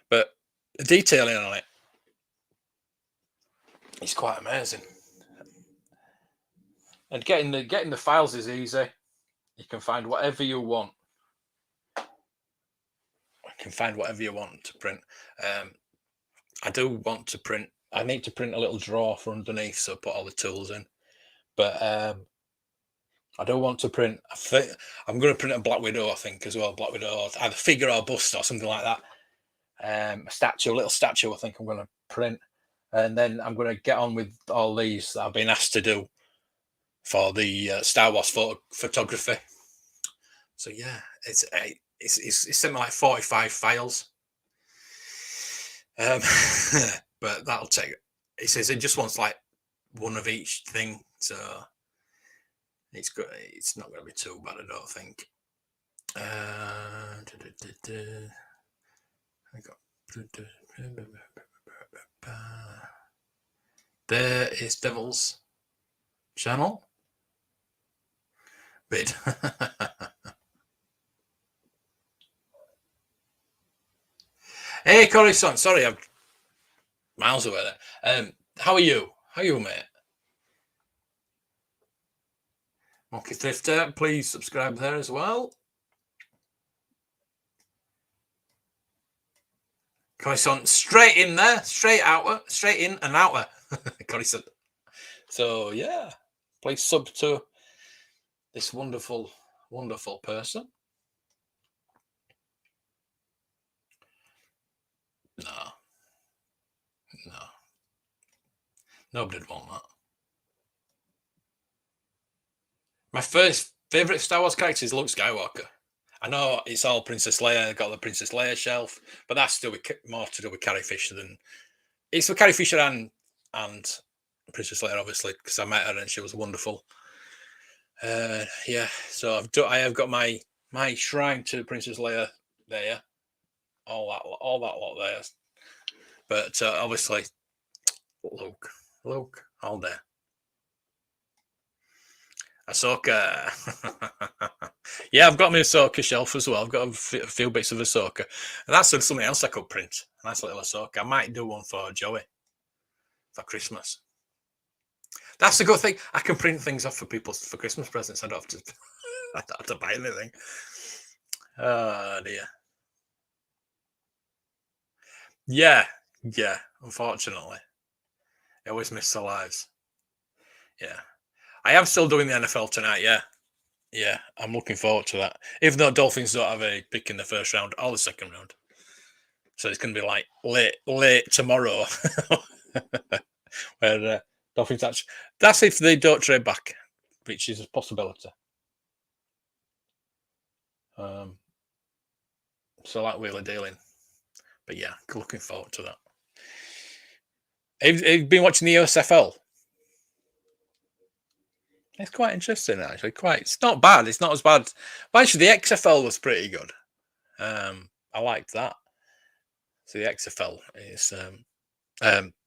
but the detailing on it is quite amazing. And getting the files is easy. You can find whatever you want. You can find whatever you want to print. I do want to print I need to print a little drawer for underneath, so put all the tools in. But I don't want to print. I think I'm going to print a Black Widow. I think as well, Black Widow, either figure or bust or something like that. A statue, a little statue. I think I'm going to print, and then I'm going to get on with all these that I've been asked to do for the Star Wars photography. So yeah, it's something like 45 files. But that'll take. It says it just wants like one of each thing, so it's good. It's not going to be too bad, I don't think. There is Devil's channel. Bid. Hey, Coruscant. Sorry, I'm miles away there. How are you? How are you, mate? Monkey Thrifter, please subscribe there as well. Coruscant, straight in there, straight in and out. Coruscant. So yeah, please sub to this wonderful, wonderful person. No. Nobody'd want that. My first favourite Star Wars character is Luke Skywalker. I know it's all Princess Leia, got the Princess Leia shelf, but that's still more to do with Carrie Fisher than... It's for Carrie Fisher and Princess Leia, obviously, because I met her and she was wonderful. Yeah, so I have got my shrine to Princess Leia there. All that lot there. But obviously, Luke, all day. Ahsoka. Yeah, I've got my Ahsoka shelf as well. I've got a few bits of Ahsoka. And that's something else I could print. A nice little Ahsoka. I might do one for Joey for Christmas. That's the good thing. I can print things off for people for Christmas presents. I don't have to buy anything. Oh, dear. Yeah, unfortunately. I always miss the lives. Yeah. I am still doing the NFL tonight, yeah. I'm looking forward to that. Even though Dolphins don't have a pick in the first round or the second round. So it's going to be like late tomorrow. Where Dolphins actually... That's if they don't trade back, which is a possibility. So like wheeler dealing. But yeah, looking forward to that. Have you been watching the USFL? It's quite interesting, actually. It's not bad. It's not as bad. But actually, the XFL was pretty good. I liked that. So the XFL is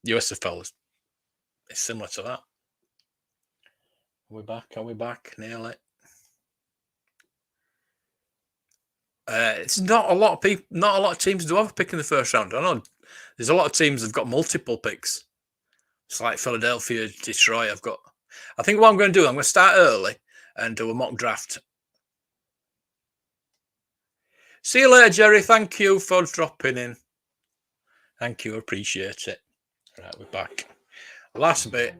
USFL is similar to that. Are we back? Nearly. It's not a lot of people. Not a lot of teams do have a pick in the first round. I know there's a lot of teams that've got multiple picks. It's like Philadelphia, Detroit. I think what I'm going to do, I'm going to start early and do a mock draft. See you later, Jerry. Thank you for dropping in. Thank you. Appreciate it. Right, we're back. Last bit,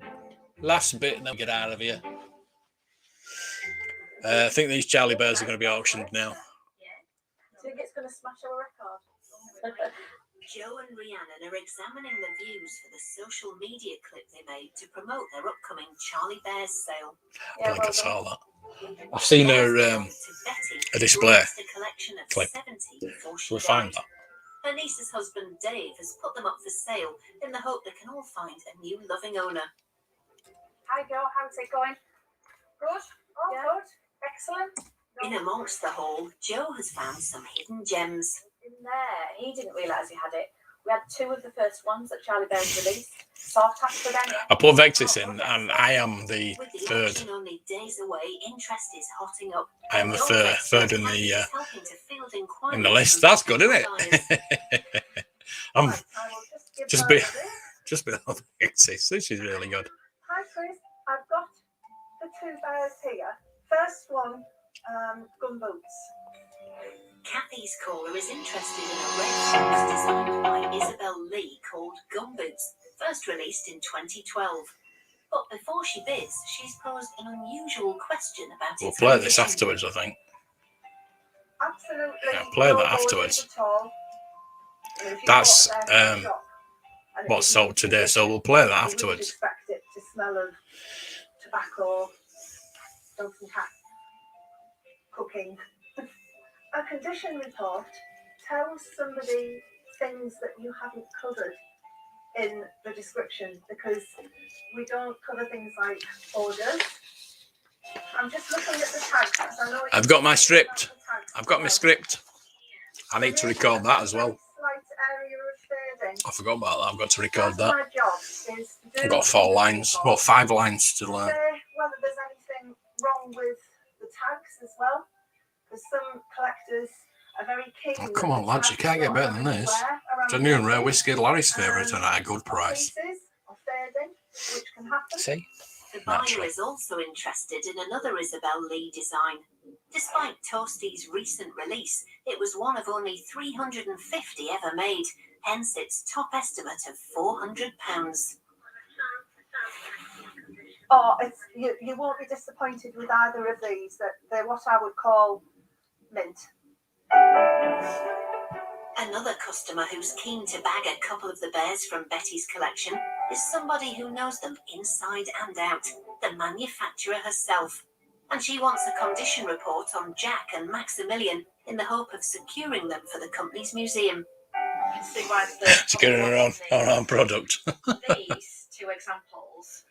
and then we get out of here. I think these Charlie Bears are going to be auctioned now. Do you think it's going to smash our record? Joe and Rhiannon are examining the views for the social media clip they made to promote their upcoming Charlie Bears sale. I think I saw that. I've seen her a display clip. We'll find that. Her niece's husband Dave has put them up for sale in the hope they can all find a new loving owner. Hi Joe, how's it going? Good? Good. Excellent. In amongst the haul, Joe has found some hidden gems. In there, he didn't realise he had it. We had 2 of the first ones that Charlie Bears released. Sought after them. I put Vectis in, and I am the third. Only days away, interest is hotting up. I am the third in the list. That's good, isn't it? I'm just be on Vectis. This is really good. Hi Chris, I've got the 2 bears here. First one, gumboots. Kathy's caller is interested in a red fox designed by Isabel Lee called Gumboots. first released in 2012. But before she bids, she's posed an unusual question about We'll its play this condition. afterwards, I think. Absolutely. Yeah, play no that warnings afterwards. at all. And if you That's bought there from the shop and it what's was sold new today, so condition, we'll play that you wouldn't afterwards. expect it to smell of tobacco, dogs and cats, cooking. A condition report tells somebody things that you haven't covered in the description, because we don't cover things like orders. I'm just looking at the tags, because I know I've got my script. I've got my script. I need to record that as well. Slight area of fading. I forgot about that. I've got to record Part of that. my job is to do I've got 4 lines. Well, 5 lines to say learn. whether there's anything wrong with the tags as well, because some collectors are very keen. Oh, come on, lads, you can't get better than this. Genuine rare whiskey, Larry's favourite, and at a good price. Or fading, which can happen. See? The buyer Naturally. is also interested in another Isabel Lee design. Despite Toasty's recent release, it was one of only 350 ever made, hence its top estimate of £400. Oh, you won't be disappointed with either of these. That they're what I would call mint. Another customer who's keen to bag a couple of the bears from Betty's collection is somebody who knows them inside and out, the manufacturer herself. And she wants a condition report on Jack and Maximilian in the hope of securing them for the company's museum. You can see why Securing our own product. These 2 examples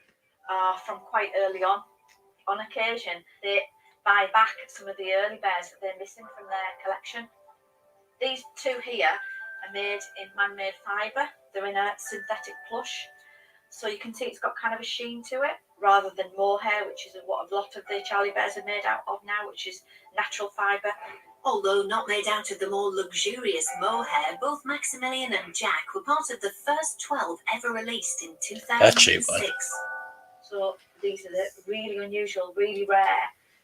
are from quite early on. On occasion, they buy back some of the early bears that they're missing from their collection. These 2 here are made in man-made fibre. They're in a synthetic plush. So you can see it's got kind of a sheen to it, rather than mohair, which is what a lot of the Charlie bears are made out of now, which is natural fibre. Although not made out of the more luxurious mohair, both Maximilian and Jack were part of the first 12 ever released in 2006. So these are the really unusual, really rare.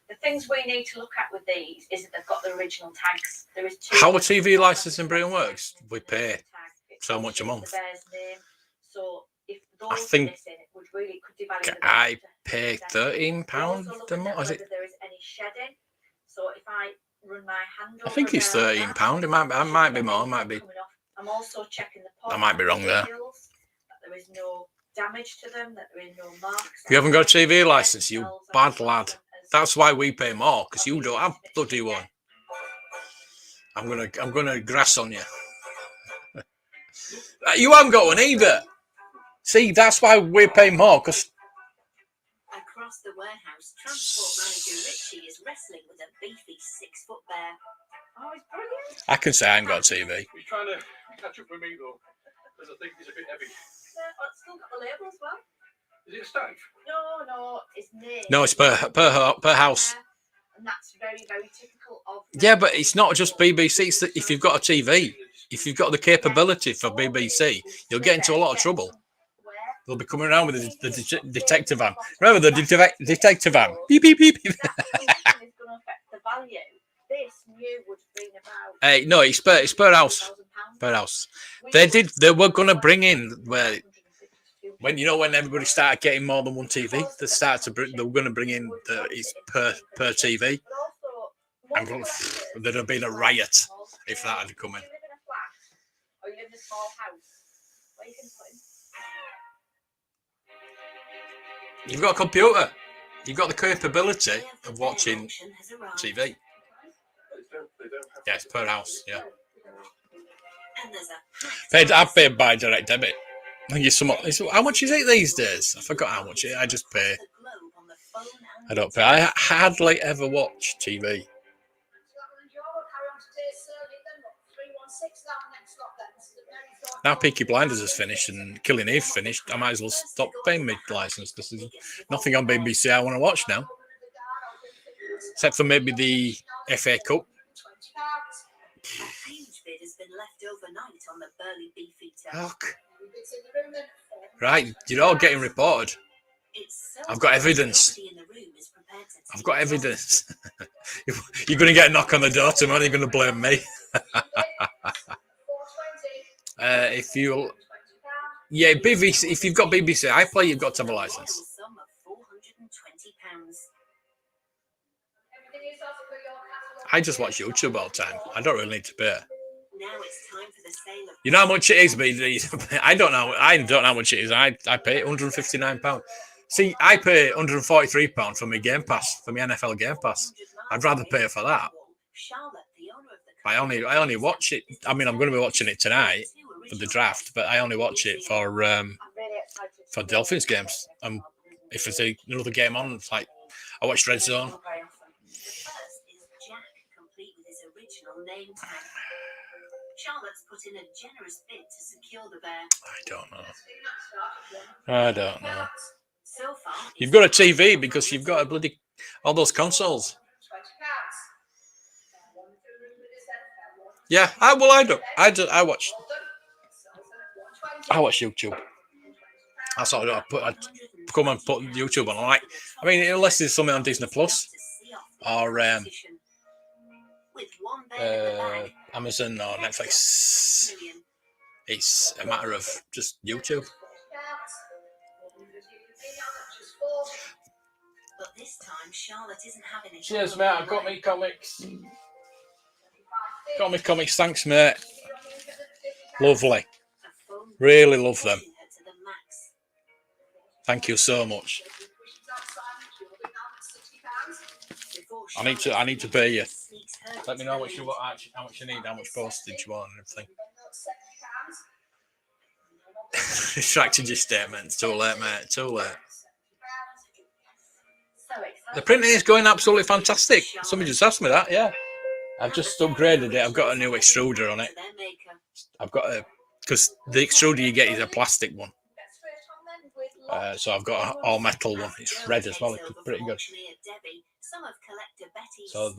The things we need to look at with these is that they've got the original tags. There is 2. How a TV license in Britain works? We pay so much a month. The bear's name. So if those I think are missing, it would really could devalue the I bear. pay £13 a month. Is it? Whether there is any shedding. So if I run my hand I think it's £13. It might be more. It might be. I'm also checking the I might be wrong there. that there is no damage to them, that there is no marks. If you haven't got a TV license, you bad lad. That's why we pay more, because you don't have bloody one. I'm gonna grass on you. You haven't got one either. See, that's why we pay more, because Across the warehouse, transport manager Richie is wrestling with a beefy 6-foot bear. Oh, it's brilliant. I can say I ain't got a TV. He's trying to catch up with me though, because I think he's a bit heavy. It's still got the label as well. Is it a stag? No, it's name. No, it's per house. And that's very, very typical of. Yeah, but it's not just BBC. It's that if you've got a TV, if you've got the capability for BBC, you'll get into a lot of trouble. They'll be coming around with the detector van. Remember the detector van? Beep, beep, beep, beep. That is going to affect the value. This new would bring about. Hey, no, it's per house. Per house. They were going to bring in when everybody started getting more than one TV, they were going to bring in it's per TV. There'd have been a riot if that had come in. You live in a flat or you live in a small house, where you can put in. You've got a computer. You've got the capability of watching TV. Yeah, it's per house. Yeah. I've paid by direct debit. How much is it these days? I forgot how much it is. I just pay. I don't pay. I hardly ever watch TV. Now Peaky Blinders has finished and Killing Eve finished. I might as well stop paying my licence. There's nothing on BBC I want to watch now. Except for maybe the FA Cup. A huge bid has been left overnight on the burly beefeater. Look. Right, you're all getting reported. I've got evidence. I've got evidence. You're going to get a knock on the door tomorrow. You're going to blame me. If you Yeah, BBC. If you've got BBC iPlayer, you've got to have a license. Sum of £420. I just watch YouTube all the time. I don't really need to pay. Now it's time for the sale of You know how much it is, but I don't know. I don't know how much it is. I pay £159. See, I pay £143 for my Game Pass, for my NFL Game Pass. I'd rather pay for that. Charlotte, the owner of the I only watch it. I mean, I'm going to be watching it tonight for the draft, but I only watch it for Dolphins games. If there's another game on, it's like I watched Red Zone. The first is Jack, complete with his original name tag. Charlotte's put in a generous bid to secure the bear. I don't know. So far, You've got a TV because you've got a bloody all those consoles. Yeah, I do. I watch YouTube. That's all I come and put YouTube on. Like, I mean, unless there's something on Disney Plus or Amazon or Netflix, it's a matter of just YouTube. but this time Charlotte isn't having it. Cheers, mate. I've got me comics. Got me comics. Thanks, mate. Lovely. Really love them. Thank you so much. I need to pay you. Let me know how much you need, how much postage you want, and everything. Distracted your statement. Too late, mate. Too late. The printing is going absolutely fantastic. Somebody just asked me that. Yeah, I've just upgraded it. I've got a new extruder on it. I've got because the extruder you get is a plastic one. So I've got an all metal one. It's red as well. It's pretty good. So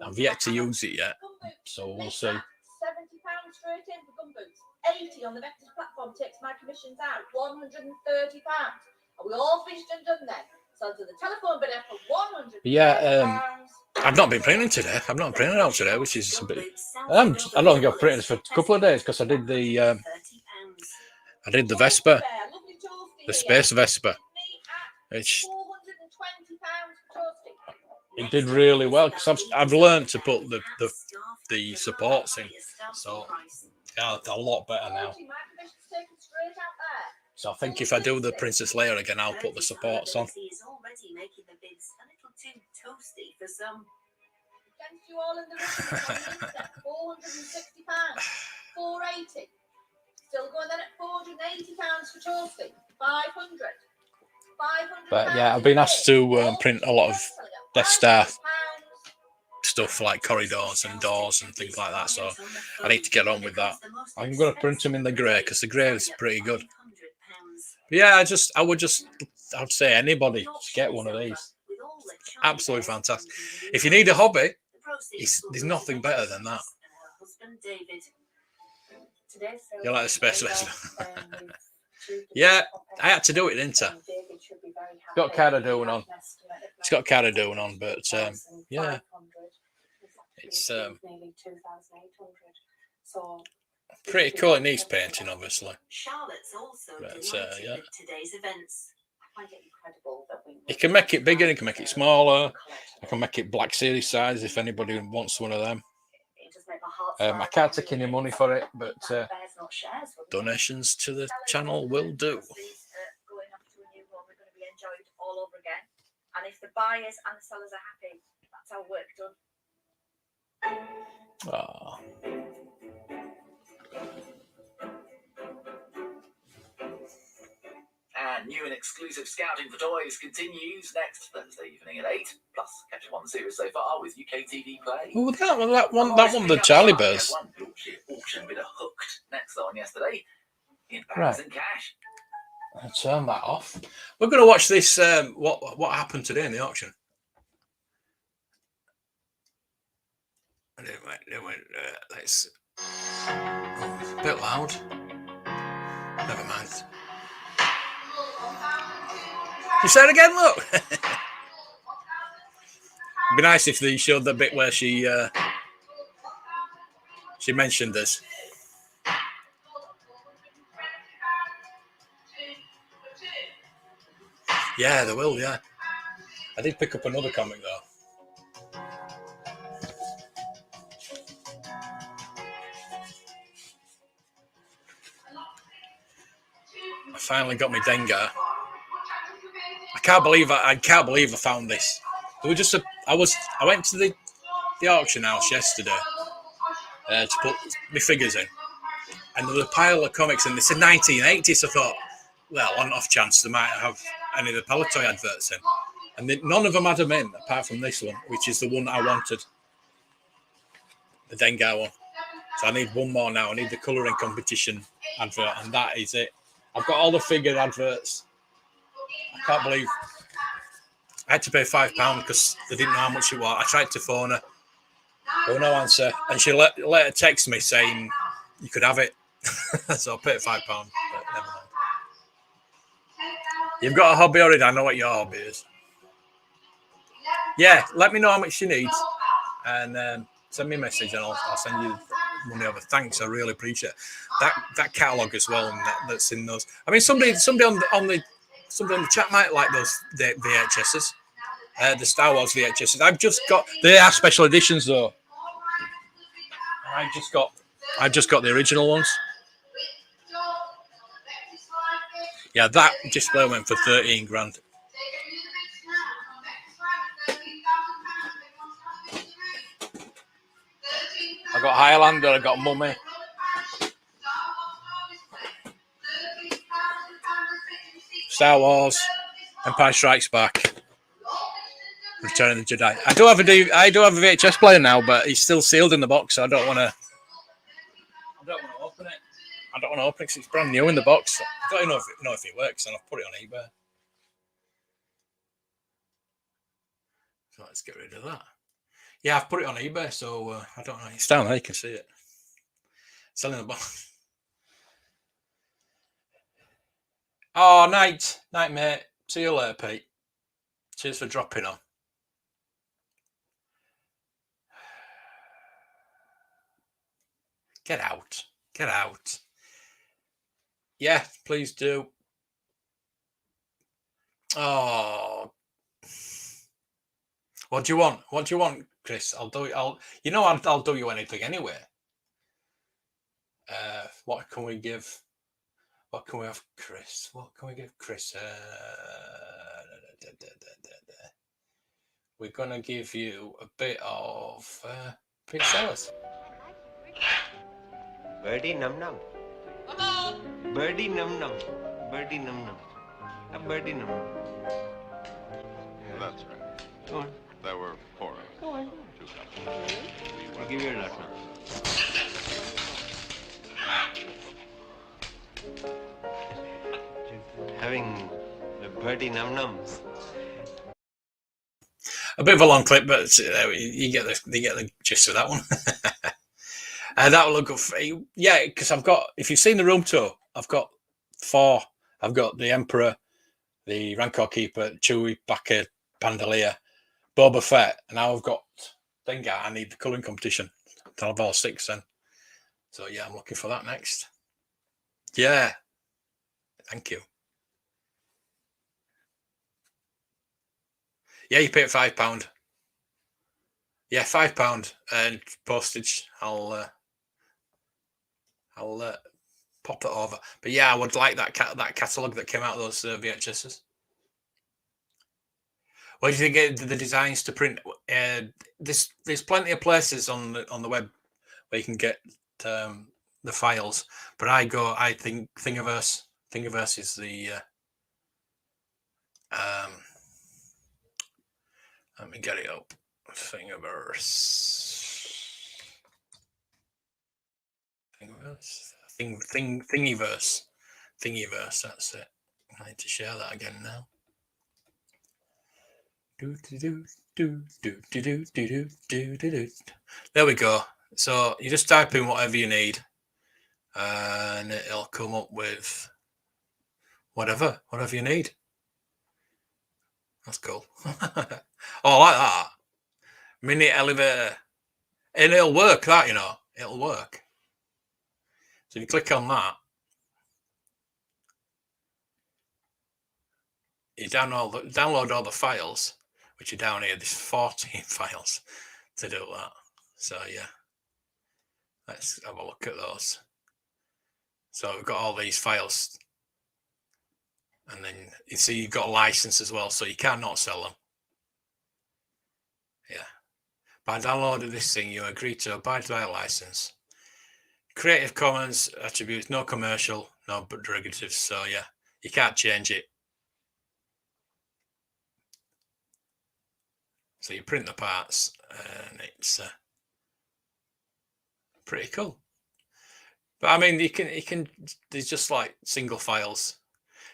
I've yet to use it yet. So we'll see. £70 straight in for gum boots. 80 on the Vectis platform takes my commissions out. £130. Are we all finished and done then? So to the telephone bidder for £100. Yeah, I've not been printing today. I've not printed out today, which is a bit. I don't think I've printed for a couple of days because I did the Vespa, the Space Vespa. It did really well because I've learned to put the supports in, so yeah, a lot better now. So I think if I do the Princess Leia again, I'll put the supports on. Still going then at £480 for toasting. 500. But yeah, I've been asked to print a lot of Death Star stuff like corridors and doors and things like that. So I need to get on with that. I'm going to print them in the grey because the grey is pretty good. But yeah, I'd say anybody get one of these. Absolutely fantastic. If you need a hobby, there's nothing better than that. You like the Space Vespa? Yeah, I had to do it, didn't I? Got Cara doing on. It's got Cara doing on, but yeah, it's pretty cool. It needs painting, obviously. But yeah, you can make it bigger, you can make it smaller. I can make it Black Series size if anybody wants one of them. I can't take any money for it, but donations to the channel will do. And if the buyers and the sellers are happy, that's our work done. Oh. And new and exclusive scouting for toys continues next Thursday evening at 8. Plus, catch one series so far with UK TV Play. Oh, that one, the Charlie Bears. Auction bidder hooked next on yesterday. In Right. and cash. I'll turn that off. We're going to watch this. What happened today in the auction? Let's. A bit loud. Never mind. You said again, look. It'd be nice if they showed the bit where she mentioned this. Yeah, they will. Yeah, I did pick up another comic though. I finally got my Dengar. I can't believe I found this. It was just I went to the auction house yesterday to put my figures in, and there was a pile of comics, and they said 1980. So I thought, well, on off chance they might have any of the Palatoy adverts in, and none of them had them in apart from this one, which is the one I wanted, the Dengar one. So I need one more now. I need the colouring competition advert, and that is it. I've got all the figure adverts. I can't believe I had to pay £5 because they didn't know how much it was. I tried to phone her, there was no answer, and she later text me saying you could have it. So I paid £5. But never mind. You've got a hobby already. I know what your hobby is. Yeah, let me know how much you need, and send me a message, and I'll send you money over. Thanks, I really appreciate it. That catalogue as well, and that's in those. I mean, somebody on the chat might like those the VHSs, the Star Wars VHSs. They are special editions though. I just got the original ones. Yeah, that display went for 13 grand. I got Highlander, I got Mummy. Star Wars, Empire Strikes Back, Return of the Jedi. I do have a VHS player now, but it's still sealed in the box, so I don't want to open it. I don't want to open it because it's brand new in the box. I don't even know if it works, and I've put it on eBay. So let's get rid of that. Yeah, I've put it on eBay, so I don't know. It's down there, you can see it. Selling the box. Oh, night, mate. See you later, Pete. Cheers for dropping on. Get out. Yeah, please do. Oh, what do you want, Chris? I'll do it. I'll do you anything anyway. What can we give? What can we have, Chris? What can we give Chris? We're gonna give you a bit of Prince Sellers. Birdie num num. Birdie num num. Birdie num num. A birdie num num. That's right. Go on. There were 4 of us. Go on. 2 cups. I'll give you a lot now. Having the birdie num nums. A bit of a long clip, but you get the gist of that one. That will look good for you. Yeah, because I've got, if you've seen the room tour, I've got 4. I've got the Emperor, the Rancor Keeper, Chewbacca, Bandolier, Boba Fett, and now I've got Dinky. I need the colouring competition. I'll have all 6 then. So yeah, I'm looking for that next. Yeah. Thank you. Yeah, you pay it £5. Yeah, £5 and postage. I'll pop it over. But yeah, I would like that catalogue that came out of those VHSs. What do you think of the designs to print? There's plenty of places on the web where you can get the files, but I think Thingiverse. Thingiverse is the let me get it up. Thingiverse, that's it. I need to share that again now. There we go. So you just type in whatever you need, and it'll come up with whatever you need. That's cool. Oh, I like that. Mini elevator. And it'll work, that, it'll work. So if you click on that, you download all the files, which are down here. There's 14 files to do that. So yeah, let's have a look at those. So we've got all these files, and then you see you've got a license as well, so you cannot sell them. Yeah. By downloading this thing, you agree to abide by a license. Creative Commons attributes, no commercial, no derivatives. So yeah, you can't change it. So you print the parts, and it's pretty cool. But I mean, you can. There's just like single files.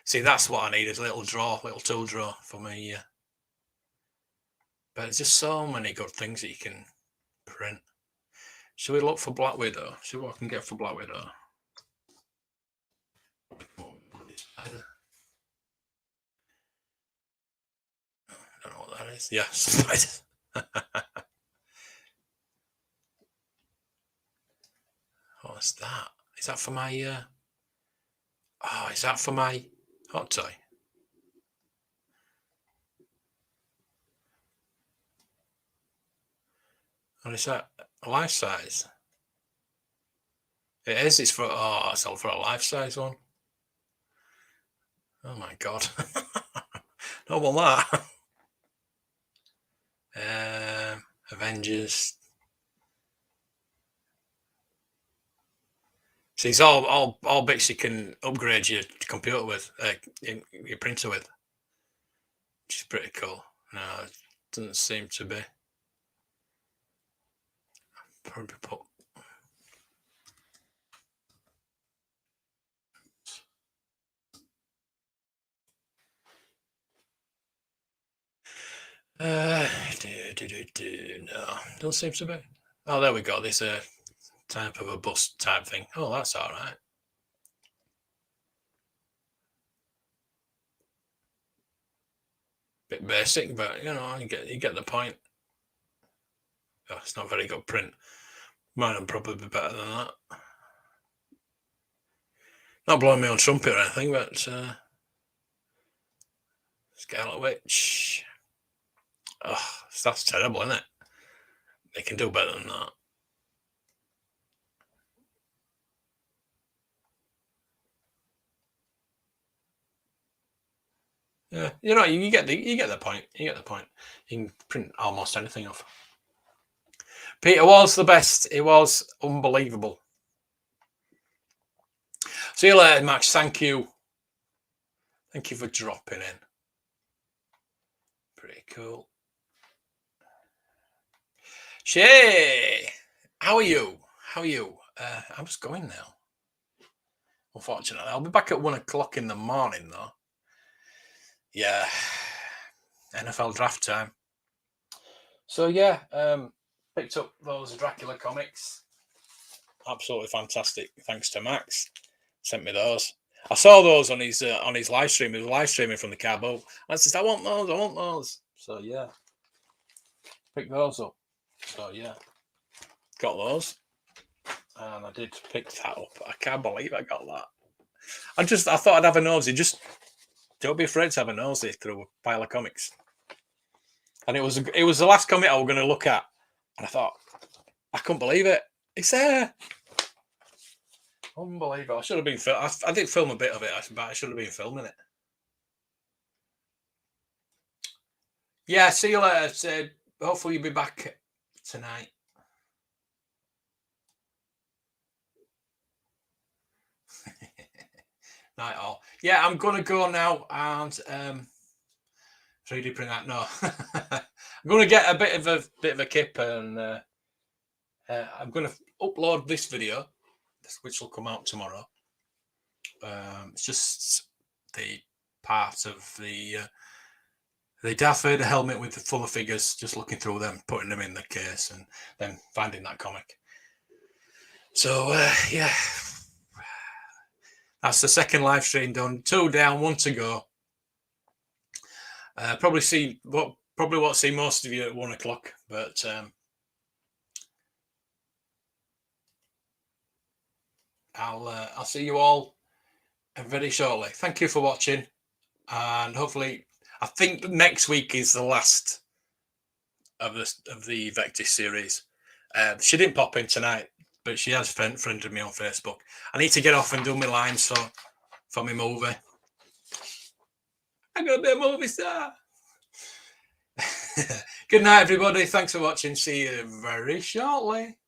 See, that's what I need, is a little tool drawer for me. But there's just so many good things that you can print. Should we look for Black Widow? See what I can get for Black Widow. I don't know what that is. Yeah, spiders. What's that? Is that for my? Oh, is that for my hot toy? Or is that a life size? It is. It's for. Oh, it's all for a life size one. Oh my god! Don't want that. Avengers. See, it's all bits you can upgrade your computer with, your printer with, which is pretty cool. No, it doesn't seem to be. Probably put. No, don't seem to be. Oh, there we go. This type of a bus type thing. Oh, that's all right. Bit basic, but you know, you get the point. Oh, it's not very good print. Mine will probably be better than that. Not blowing me on trumpet or anything, but Scarlet Witch. Oh, that's terrible, isn't it? They can do better than that. Yeah, you know, you get the point. You get the point. You can print almost anything off. Peter was the best. He was unbelievable. See you later, Max. Thank you. Thank you for dropping in. Pretty cool. Shay, how are you? How are you? I'm just going now. Unfortunately, I'll be back at 1 o'clock in the morning, though. Yeah, NFL draft time. So yeah, picked up those Dracula comics. Absolutely fantastic. Thanks to Max, sent me those. I saw those on his live stream. He was live streaming from the car, but I said, I want those. So yeah, picked those up. So yeah, got those, and I did pick that up. I can't believe I got that. I thought I'd have a nosy. Just don't be afraid to have a nosy through a pile of comics. And it was the last comic I was going to look at, and I thought, I couldn't believe it. It's there. Unbelievable. I should have been I did film a bit of it, but I should have been filming it. Yeah, see you later. Hopefully you'll be back tonight. Night all. Yeah, I'm gonna go now and 3D print that. No, I'm gonna get a bit of a kip, and I'm gonna upload this video, which will come out tomorrow. It's just the part of the Darth Vader helmet with the full of figures, just looking through them, putting them in the case, and then finding that comic. So yeah, that's the second live stream done. 2 down, 1 to go. Probably won't see most of you at 1 o'clock, but I'll see you all very shortly. Thank you for watching, and hopefully I think next week is the last of the Vectis series. She didn't pop in tonight, but she has friended me on Facebook. I need to get off and do my lines for my movie. I'm gonna be a movie star. Good night, everybody. Thanks for watching. See you very shortly.